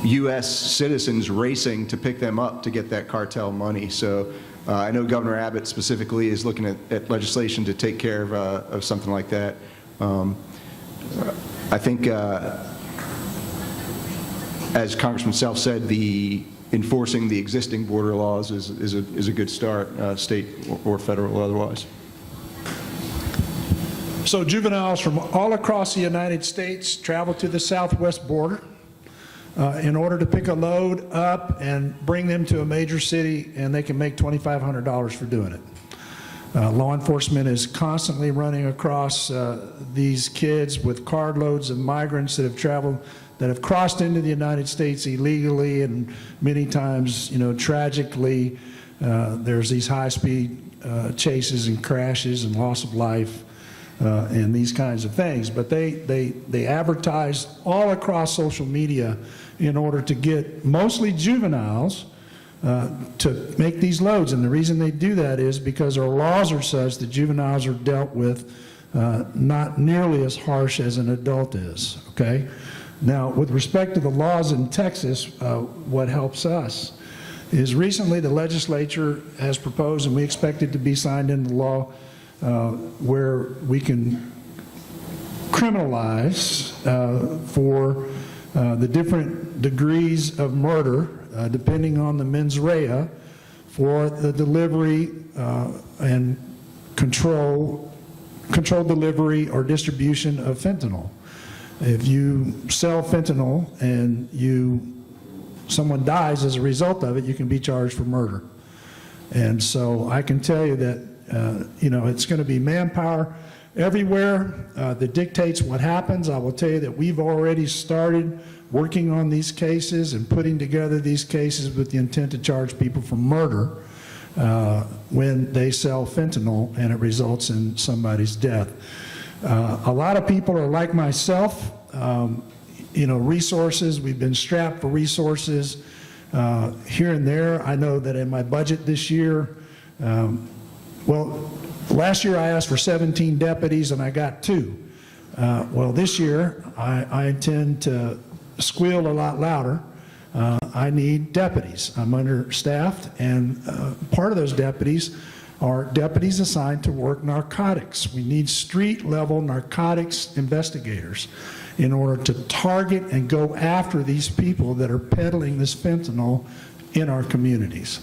U.S. citizens racing to pick them up to get that cartel money. So I know Governor Abbott specifically is looking at legislation to take care of something like that. I think as Congressman Self said, enforcing the existing border laws is a good start, state or federal or otherwise. So juveniles from all across the United States travel to the southwest border in order to pick a load up and bring them to a major city, and they can make $2,500 for doing it. Law enforcement is constantly running across these kids with carloads of migrants that have traveled, that have crossed into the United States illegally, and many times, tragically, there's these high-speed chases and crashes and loss of life and these kinds of things. But they advertise all across social media in order to get mostly juveniles to make these loads. And the reason they do that is because our laws are such that juveniles are dealt with not nearly as harsh as an adult is, okay? Now, with respect to the laws in Texas, what helps us is recently the legislature has proposed, and we expect it to be signed into law, where we can criminalize for the different degrees of murder, depending on the mens rea, for the delivery and controlled delivery or distribution of fentanyl. If you sell fentanyl and someone dies as a result of it, you can be charged for murder. And so I can tell you that it's going to be manpower everywhere that dictates what happens. I will tell you that we've already started working on these cases and putting together these cases with the intent to charge people for murder. when they sell fentanyl and it results in somebody's death. A lot of people are like myself, resources, we've been strapped for resources here and there. I know that in my budget this year, last year I asked for 17 deputies and I got 2. This year I intend to squeal a lot louder. I need deputies. I'm understaffed, and part of those deputies are deputies assigned to work narcotics. We need street-level narcotics investigators in order to target and go after these people that are peddling this fentanyl in our communities.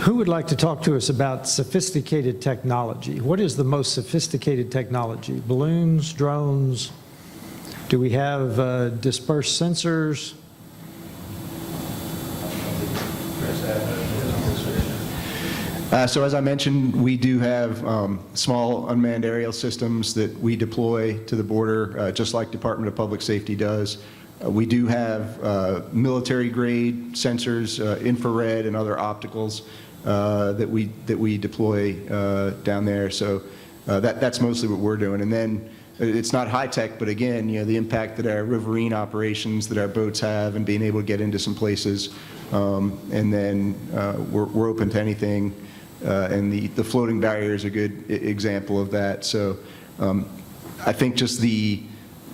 Who would like to talk to us about sophisticated technology? What is the most sophisticated technology? Balloons, drones? Do we have dispersed sensors? So as I mentioned, we do have small unmanned aerial systems that we deploy to the border, just like Department of Public Safety does. We do have military-grade sensors, infrared and other opticals that we deploy down there. So that's mostly what we're doing. And then it's not high-tech, but again, the impact that our riverine operations, that our boats have, and being able to get into some places. And then we're open to anything. And the floating barrier is a good example of that. So I think just the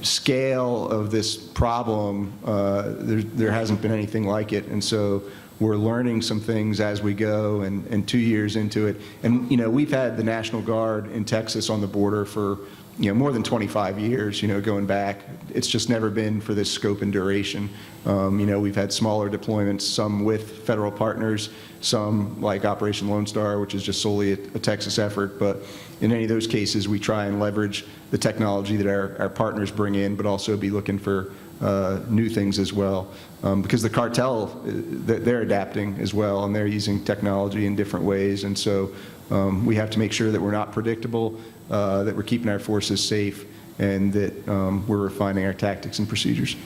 scale of this problem, there hasn't been anything like it, and so we're learning some things as we go, and 2 years into it. And we've had the National Guard in Texas on the border for more than 25 years, going back. It's just never been for this scope and duration. We've had smaller deployments, some with federal partners, some like Operation Lone Star, which is just solely a Texas effort. But in any of those cases, we try and leverage the technology that our partners bring in, but also be looking for new things as well. Because the cartel, they're adapting as well, and they're using technology in different ways. And so we have to make sure that we're not predictable, that we're keeping our forces safe, and that we're refining our tactics and procedures.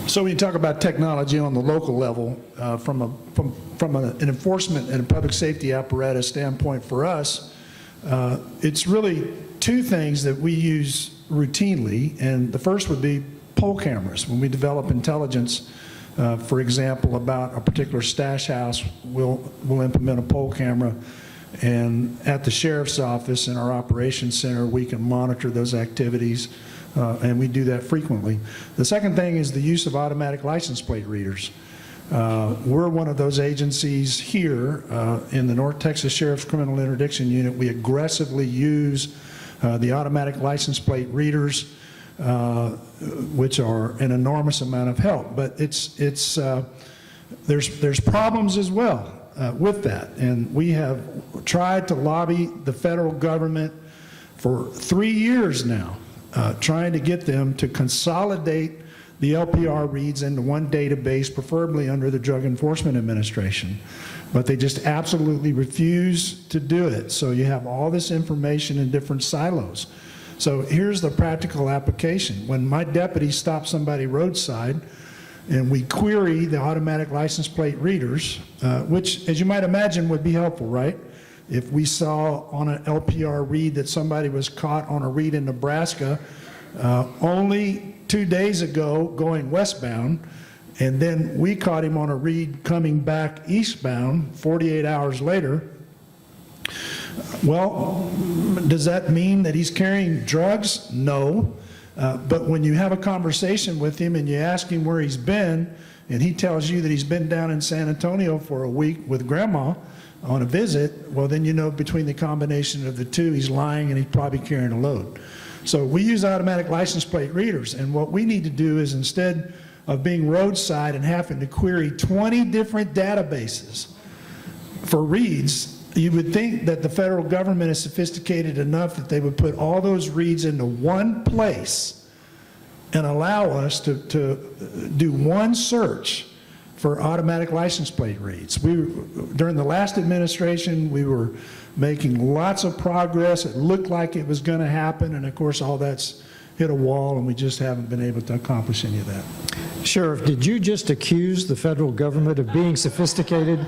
So when you talk about technology on the local level, from an enforcement and public safety apparatus standpoint for us, it's really 2 things that we use routinely, and the first would be pole cameras. When we develop intelligence, for example, about a particular stash house, we'll implement a pole camera, and at the sheriff's office in our operations center, we can monitor those activities, and we do that frequently. The second thing is the use of automatic license plate readers. We're one of those agencies here in the North Texas Sheriff's Criminal Interdiction Unit. We aggressively use the automatic license plate readers, which are an enormous amount of help. But there's problems as well with that, and we have tried to lobby the federal government for 3 years now, trying to get them to consolidate the LPR reads into one database, preferably under the Drug Enforcement Administration. But they just absolutely refuse to do it. So you have all this information in different silos. So here's the practical application. When my deputy stops somebody roadside and we query the automatic license plate readers, which, as you might imagine, would be helpful, right? If we saw on an LPR read that somebody was caught on a read in Nebraska only 2 days ago going westbound, and then we caught him on a read coming back eastbound 48 hours later, well, does that mean that he's carrying drugs? No. But when you have a conversation with him and you ask him where he's been, and he tells you that he's been down in San Antonio for a week with grandma on a visit, well, then you know between the combination of the two, he's lying and he's probably carrying a load. So we use automatic license plate readers, and what we need to do is, instead of being roadside and having to query 20 different databases for reads, you would think that the federal government is sophisticated enough that they would put all those reads into one place and allow us to do one search for automatic license plate reads. During the last administration, we were making lots of progress. It looked like it was going to happen, and of course, all that's hit a wall, and we just haven't been able to accomplish any of that. Sheriff, did you just accuse the federal government of being sophisticated?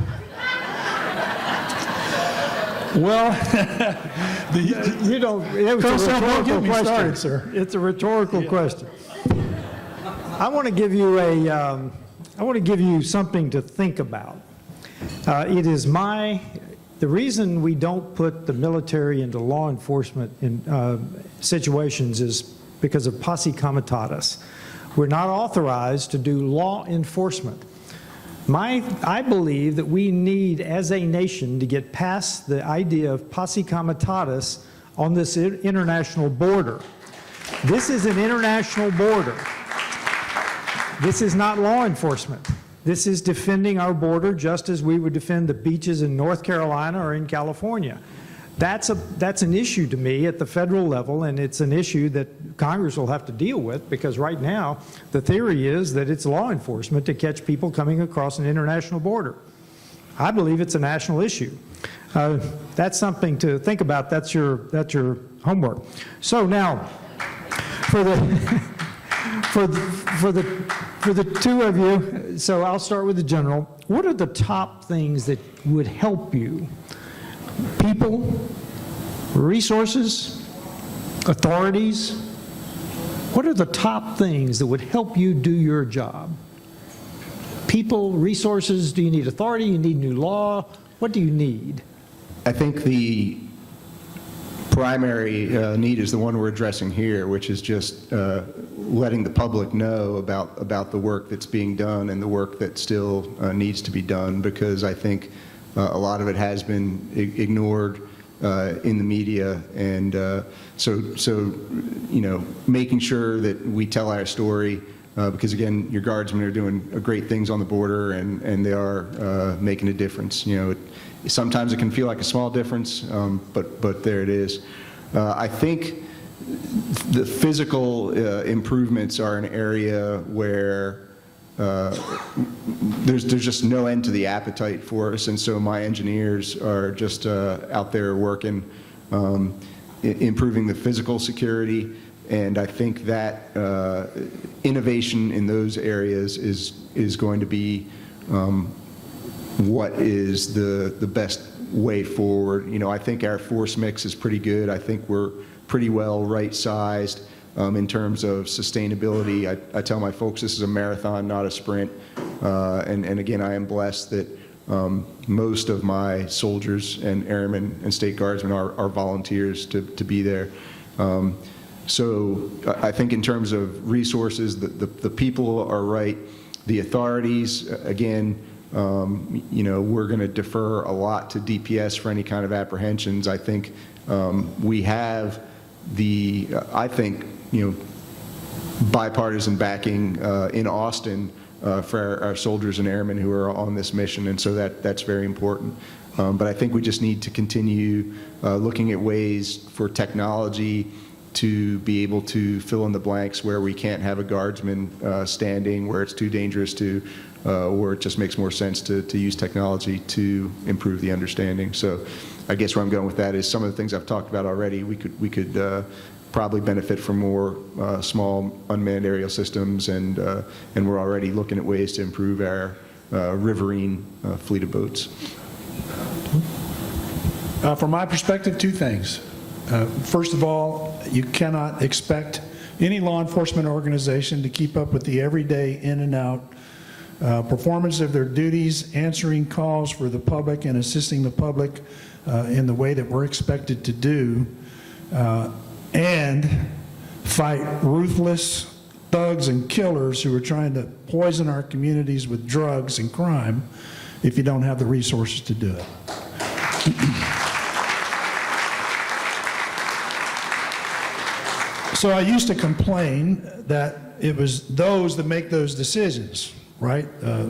Well, You don't, it was a Don't rhetorical get me question. started, sir. It's a rhetorical question. I want to give you something to think about. It is the reason we don't put the military into law enforcement in situations is because of posse comitatus. We're not authorized to do law enforcement. I believe that we need, as a nation, to get past the idea of posse comitatus on this international border. This is an international border. This is not law enforcement. This is defending our border just as we would defend the beaches in North Carolina or in California. That's an issue to me at the federal level, and it's an issue that Congress will have to deal with, because right now the theory is that it's law enforcement to catch people coming across an international border. I believe it's a national issue. That's something to think about. That's your homework. So now, for the two of you, so I'll start with the general. What are the top things that would help you? People, resources, authorities. What are the top things that would help you do your job? People, resources, do you need authority? You need new law? What do you need? I think the primary need is the one we're addressing here, which is just letting the public know about the work that's being done and the work that still needs to be done, because I think a lot of it has been ignored in the media, and so making sure that we tell our story, because again, your guardsmen are doing great things on the border, and they are making a difference. Sometimes it can feel like a small difference, but there it is. I think the physical improvements are an area where there's just no end to the appetite for us, and so my engineers are just out there working, improving the physical security, and I think that innovation in those areas is going to be what is the best way forward. I think our force mix is pretty good. I think we're pretty well right-sized in terms of sustainability. I tell my folks this is a marathon, not a sprint. And again, I am blessed that most of my soldiers and airmen and state guardsmen are volunteers to be there. So I think in terms of resources, the people are right. The authorities, again, we're going to defer a lot to DPS for any kind of apprehensions. I think we have bipartisan backing in Austin for our soldiers and airmen who are on this mission, and so that's very important. But I think we just need to continue looking at ways for technology to be able to fill in the blanks where we can't have a guardsman standing, where it's too dangerous to, where it just makes more sense to use technology to improve the understanding. So I guess where I'm going with that is some of the things I've talked about already. We could probably benefit from more small unmanned aerial systems, and we're already looking at ways to improve our riverine fleet of boats. From my perspective, two things. First of all, you cannot expect any law enforcement organization to keep up with the everyday in and out performance of their duties, answering calls for the public and assisting the public in the way that we're expected to do, and fight ruthless thugs and killers who are trying to poison our communities with drugs and crime if you don't have the resources to do it. So I used to complain that it was those that make those decisions, right?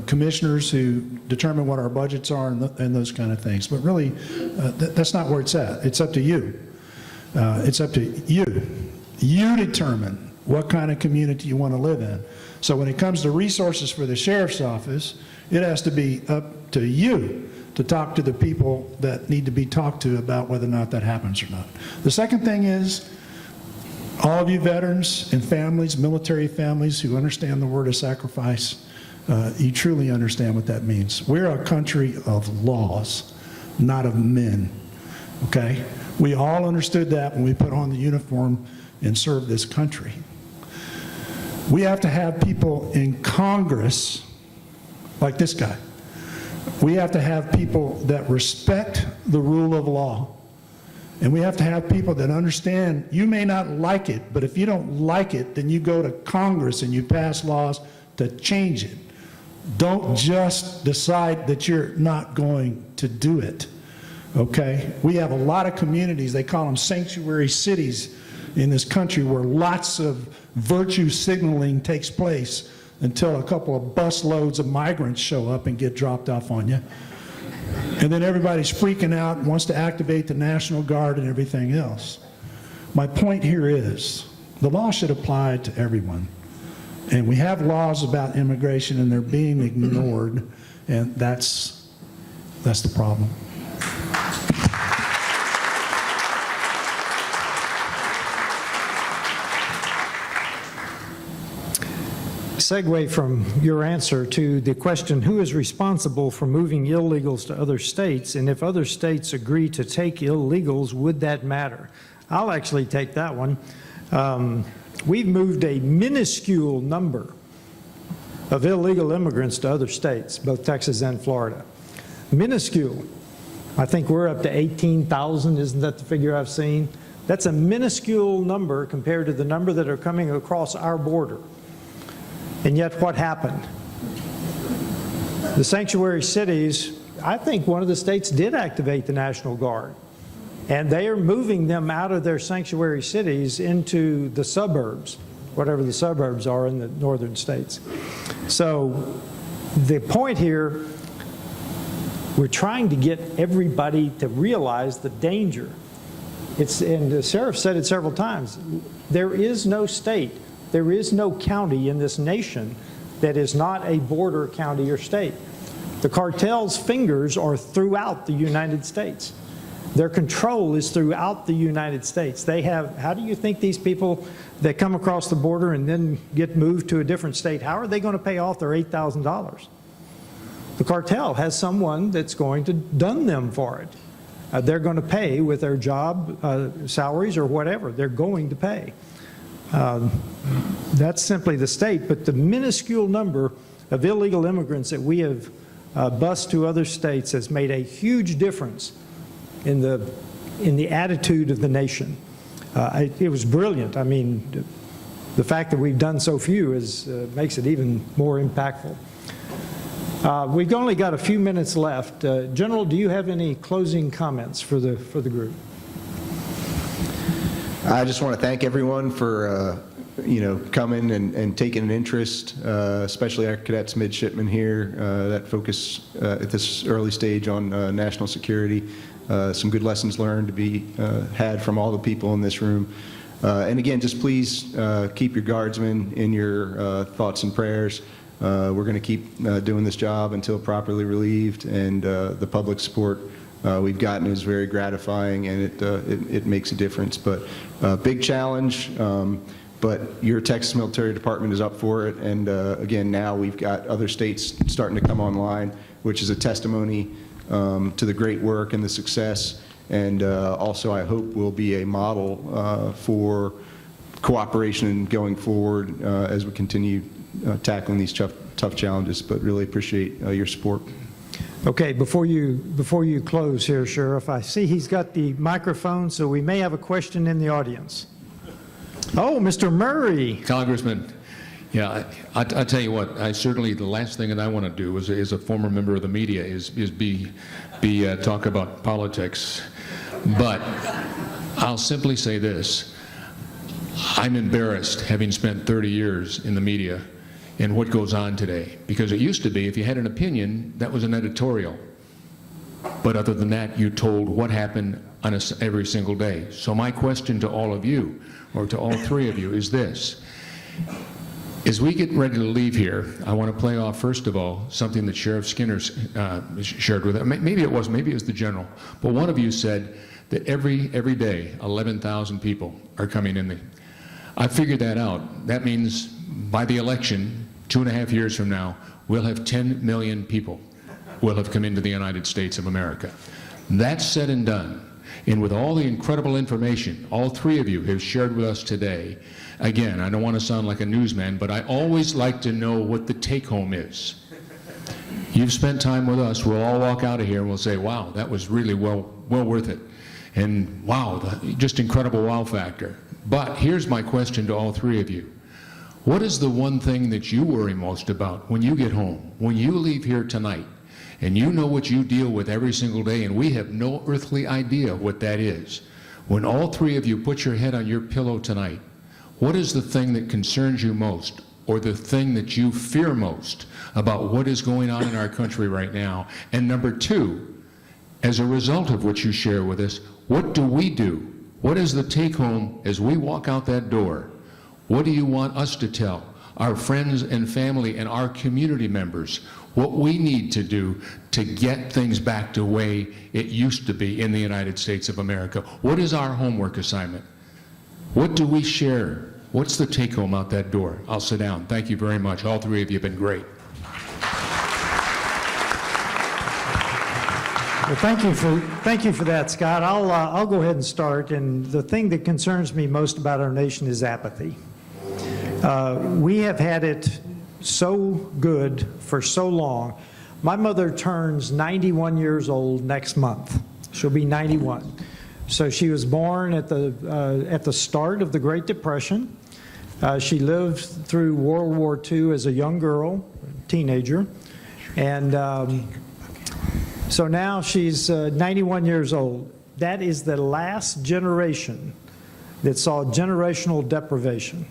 Commissioners who determine what our budgets are and those kind of things. But really, that's not where it's at. It's up to you. It's up to you. You determine what kind of community you want to live in. So when it comes to resources for the sheriff's office, it has to be up to you to talk to the people that need to be talked to about whether or not that happens or not. The second thing is, all of you veterans and families, military families who understand the word of sacrifice, you truly understand what that means. We're a country of laws, not of men, okay? We all understood that when we put on the uniform and served this country. We have to have people in Congress like this guy. We have to have people that respect the rule of law. And we have to have people that understand you may not like it, but if you don't like it, then you go to Congress and you pass laws to change it. Don't just decide that you're not going to do it, okay? We have a lot of communities, they call them sanctuary cities in this country, where lots of virtue signaling takes place until a couple of busloads of migrants show up and get dropped off on you. And then everybody's freaking out and wants to activate the National Guard and everything else. My point here is, the law should apply to everyone. And we have laws about immigration and they're being ignored, and that's the problem. Segue from your answer to the question, who is responsible for moving illegals to other states? And if other states agree to take illegals, would that matter? I'll actually take that one. We've moved a minuscule number of illegal immigrants to other states, both Texas and Florida. Minuscule. I think we're up to 18,000, isn't that the figure I've seen? That's a minuscule number compared to the number that are coming across our border. And yet what happened? The sanctuary cities, I think one of the states did activate the National Guard. And they are moving them out of their sanctuary cities into the suburbs, whatever the suburbs are in the northern states. So the point here, we're trying to get everybody to realize the danger. And the sheriff said it several times, there is no state, there is no county in this nation that is not a border county or state. The cartel's fingers are throughout the United States. Their control is throughout the United States. They have, how do you think these people that come across the border and then get moved to a different state, how are they going to pay off their $8,000? The cartel has someone that's going to dun them for it. They're going to pay with their job salaries or whatever. They're going to pay. That's simply the state, but the minuscule number of illegal immigrants that we have bused to other states has made a huge difference in the attitude of the nation. It was brilliant. I mean, the fact that we've done so few makes it even more impactful. We've only got a few minutes left. General, do you have any closing comments for the group? I just want to thank everyone for coming and taking an interest, especially our cadets, midshipmen here that focus at this early stage on national security. Some good lessons learned to be had from all the people in this room. And again, just please keep your guardsmen in your thoughts and prayers. We're going to keep doing this job until properly relieved, and the public support we've gotten is very gratifying, and it makes a difference. But big challenge, but your Texas Military Department is up for it, and again, now we've got other states starting to come online, which is a testimony to the great work and the success, and also I hope will be a model for cooperation going forward as we continue tackling these tough challenges, but really appreciate your support. Okay, before you close here, Sheriff, I see he's got the microphone, so we may have a question in the audience. Oh, Mr. Murray. Congressman, yeah, I tell you what, certainly the last thing that I want to do as a former member of the media is talk about politics. But I'll simply say this. I'm embarrassed, having spent 30 years in the media, in what goes on today. Because it used to be, if you had an opinion, that was an editorial. But other than that, you told what happened on every single day. So my question to all of you, or to all three of you, is this. As we get ready to leave here, I want to play off, first of all, something that Sheriff Skinner shared with us. Maybe it was the general, but one of you said that every day, 11,000 people are coming in. I figured that out. That means by the election, 2.5 years from now, we'll have 10 million people will have come into the United States of America. That's said and done. And with all the incredible information all three of you have shared with us today, again, I don't want to sound like a newsman, but I always like to know what the take-home is. You've spent time with us. We'll all walk out of here and we'll say, wow, that was really well worth it. And wow, just incredible wow factor. But here's my question to all three of you. What is the one thing that you worry most about when you get home, when you leave here tonight, and you know what you deal with every single day, and we have no earthly idea what that is? When all three of you put your head on your pillow tonight, what is the thing that concerns you most, or the thing that you fear most about what is going on in our country right now? And number two, as a result of what you share with us, what do we do? What is the take-home as we walk out that door? What do you want us to tell our friends and family and our community members what we need to do to get things back to the way it used to be in the United States of America? What is our homework assignment? What do we share? What's the take-home out that door? I'll sit down. Thank you very much. All three of you have been great. Well, thank you for that, Scott. I'll go ahead and start. And the thing that concerns me most about our nation is apathy. We have had it so good for so long. My mother turns 91 years old next month. She'll be 91. So she was born at the start of the Great Depression. She lived through World War II as a young girl, teenager, and so now she's 91 years old. That is the last generation that saw generational deprivation.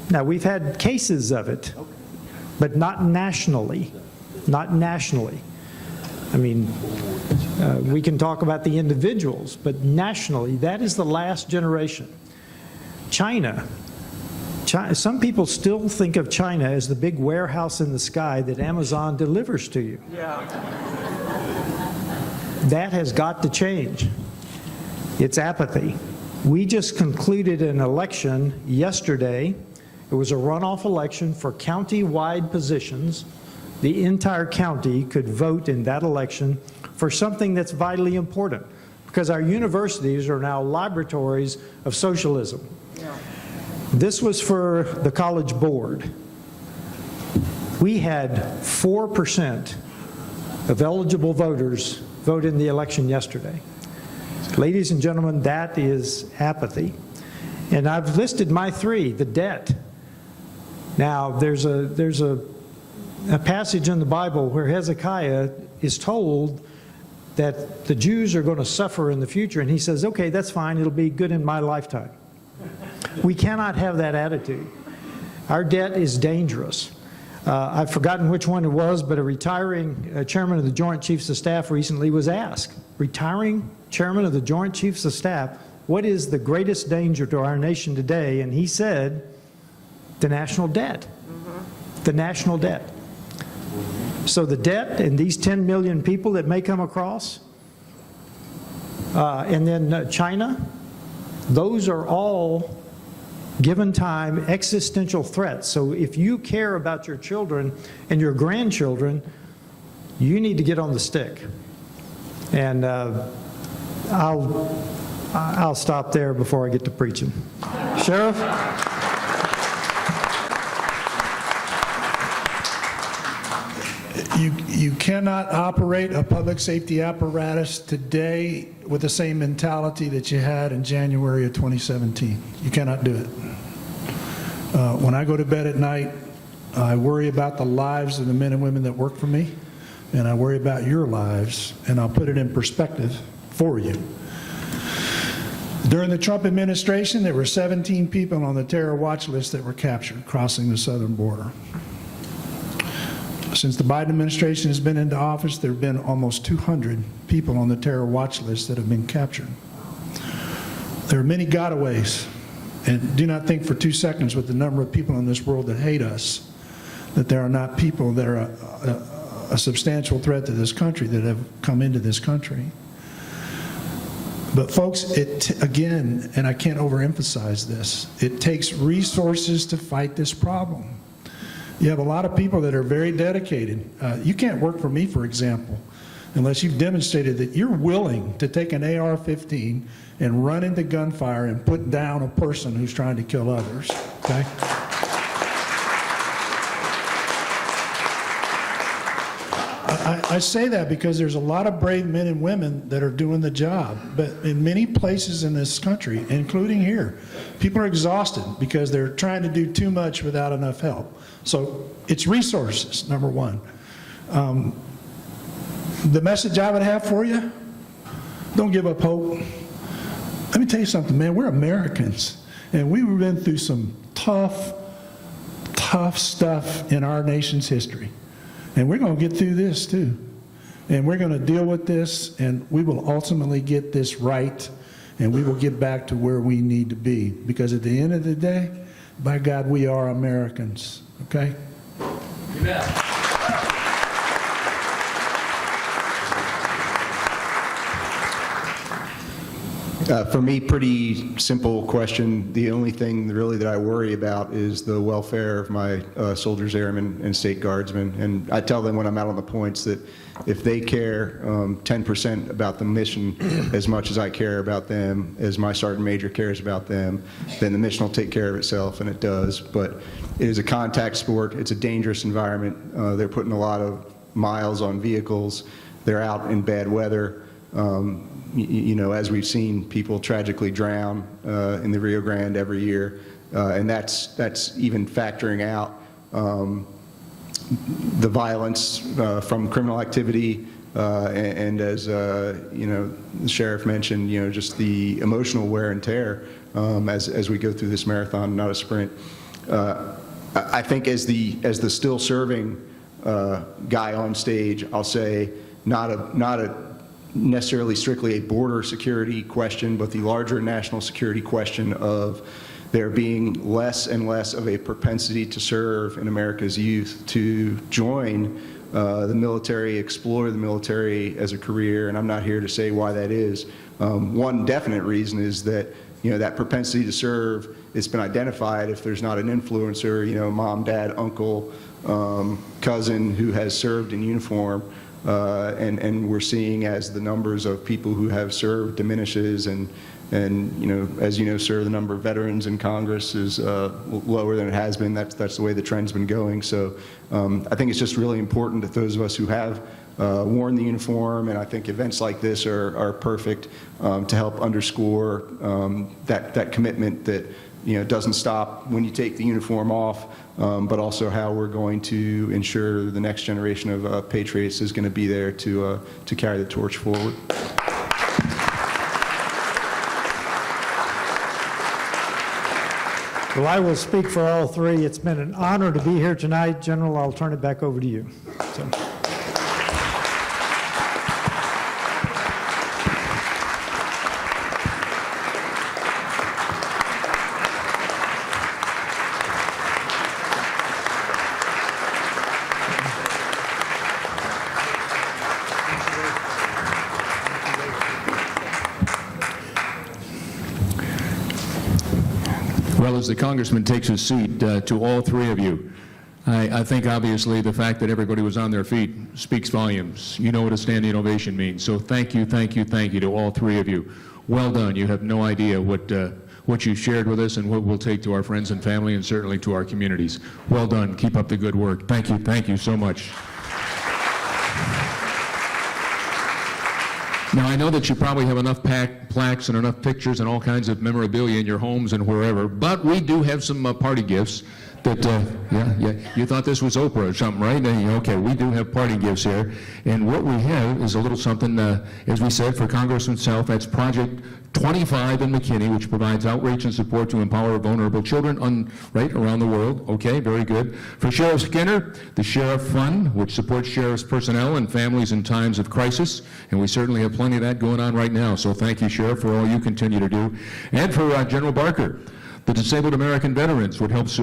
Now, we've had cases of it, but not nationally. Not nationally. I mean, we can talk about the individuals, but nationally, that is the last generation. China, some people still think of China as the big warehouse in the sky that Amazon delivers to you. Yeah. That has got to change. It's apathy. We just concluded an election yesterday. It was a runoff election for county-wide positions. The entire county could vote in that election for something that's vitally important, because our universities are now laboratories of socialism. Yeah. This was for the College Board. We had 4% of eligible voters vote in the election yesterday. Ladies and gentlemen, that is apathy. And I've listed my three: the debt. Now, there's a passage in the Bible where Hezekiah is told that the Jews are going to suffer in the future, and he says, okay, that's fine, it'll be good in my lifetime. We cannot have that attitude. Our debt is dangerous. I've forgotten which one it was, but a retiring chairman of the Joint Chiefs of Staff recently was asked, retiring chairman of the Joint Chiefs of Staff, what is the greatest danger to our nation today? And he said, the national debt. The national debt. So the debt and these 10 million people that may come across, and then China, those are all, given time, existential threats. So if you care about your children and your grandchildren, you need to get on the stick. And I'll stop there before I get to preaching. Sheriff? You cannot operate a public safety apparatus today with the same mentality that you had in January of 2017. You cannot do it. When I go to bed at night, I worry about the lives of the men and women that work for me, and I worry about your lives, and I'll put it in perspective for you. During the Trump administration, there were 17 people on the terror watch list that were captured crossing the southern border. Since the Biden administration has been into office, there have been almost 200 people on the terror watch list that have been captured. There are many gotaways And do not think for 2 seconds with the number of people in this world that hate us, that there are not people that are a substantial threat to this country that have come into this country. But folks, again, and I can't overemphasize this, it takes resources to fight this problem. You have a lot of people that are very dedicated. You can't work for me, for example, unless you've demonstrated that you're willing to take an AR-15 and run into gunfire and put down a person who's trying to kill others, okay? I say that because there's a lot of brave men and women that are doing the job, but in many places in this country, including here, people are exhausted because they're trying to do too much without enough help. So it's resources, number one. The message I would have for you, don't give up hope. Let me tell you something, man, we're Americans, and we've been through some tough stuff in our nation's history. And we're going to get through this too. And we're going to deal with this, and we will ultimately get this right, and we will get back to where we need to be. Because at the end of the day, by God, we are Americans, okay? Yeah. For me, pretty simple question. The only thing really that I worry about is the welfare of my soldiers, airmen, and state guardsmen. And I tell them when I'm out on the points that if they care 10% about the mission as much as I care about them, as my sergeant major cares about them, then the mission will take care of itself, and it does. But it is a contact sport. It's a dangerous environment. They're putting a lot of miles on vehicles. They're out in bad weather. You know, as we've seen, people tragically drown in the Rio Grande every year, and that's even factoring out the violence from criminal activity, and as you know, the sheriff mentioned, you know, just the emotional wear and tear as we go through this marathon, not a sprint. I think as the still serving guy on stage, I'll say not a necessarily strictly a border security question, but the larger national security question of there being less and less of a propensity to serve in America's youth, to join the military, explore the military as a career, and I'm not here to say why that is. One definite reason is that, you know, that propensity to serve, it's been identified if there's not an influencer, you know, mom, dad, uncle, cousin who has served in uniform. And we're seeing as the numbers of people who have served diminishes, and you know, as you know, sir, the number of veterans in Congress is lower than it has been. That's the way the trend's been going. So I think it's just really important that those of us who have worn the uniform, and I think events like this are perfect to help underscore that commitment that, you know, doesn't stop when you take the uniform off, but also how we're going to ensure the next generation of patriots is going to be there to carry the torch forward. Well, I will speak for all three. It's been an honor to be here tonight. General, I'll turn it back over to you. So. Well, as the congressman takes his seat, to all three of you, I think obviously the fact that everybody was on their feet speaks volumes. You know what a standing ovation means. So thank you to all three of you. Well done. You have no idea what you shared with us and what we'll take to our friends and family and certainly to our communities. Well done. Keep up the good work. Thank you so much. Now, I know that you probably have enough plaques and enough pictures and all kinds of memorabilia in your homes and wherever, but we do have some party gifts that, yeah, you thought this was Oprah or something, right? Okay, we do have party gifts here, and what we have is a little something, as we said, for Congressman Self. That's Project 25 in McKinney, which provides outreach and support to empower vulnerable children right around the world. Okay, very good. For Sheriff Skinner, the Sheriff Fund, which supports sheriff's personnel and families in times of crisis, and we certainly have plenty of that going on right now. So thank you, Sheriff, for all you continue to do. And for General Barker, The Disabled American Veterans, it helps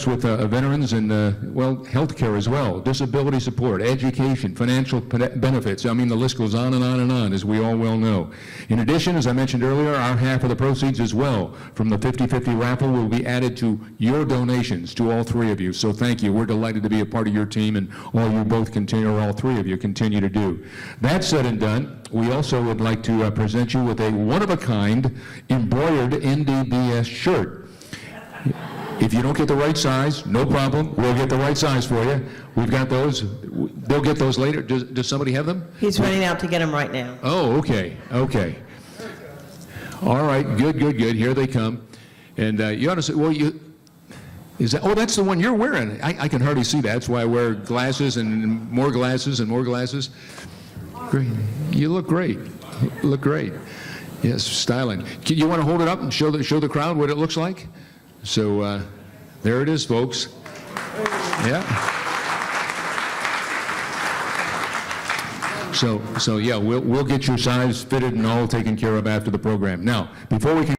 with veterans and, well, health care as well, disability support, education, financial benefits. I mean, the list goes on and on and on, as we all well know. In addition, as I mentioned earlier, our half of the proceeds as well from the 50-50 raffle will be added to your donations, to all three of you. So thank you. We're delighted to be a part of your team, and all you both continue, or all three of you continue to do. That said and done, we also would like to present you with a one-of-a-kind embroidered NDBS shirt. If you don't get the right size, no problem. We'll get the right size for you. We've got those. They'll get those later. Does somebody have them? He's running out to get them right now. Oh, okay, okay. All right, good. Here they come. And you ought to say, well, is that, oh, that's the one you're wearing. I can hardly see that. That's why I wear glasses and more glasses and more glasses. Great. You look great. You look great. Yes, styling. You want to hold it up and show the crowd what it looks like? So there it is, folks. Yeah. So yeah, we'll get your size fitted and all taken care of after the program. Now, before we can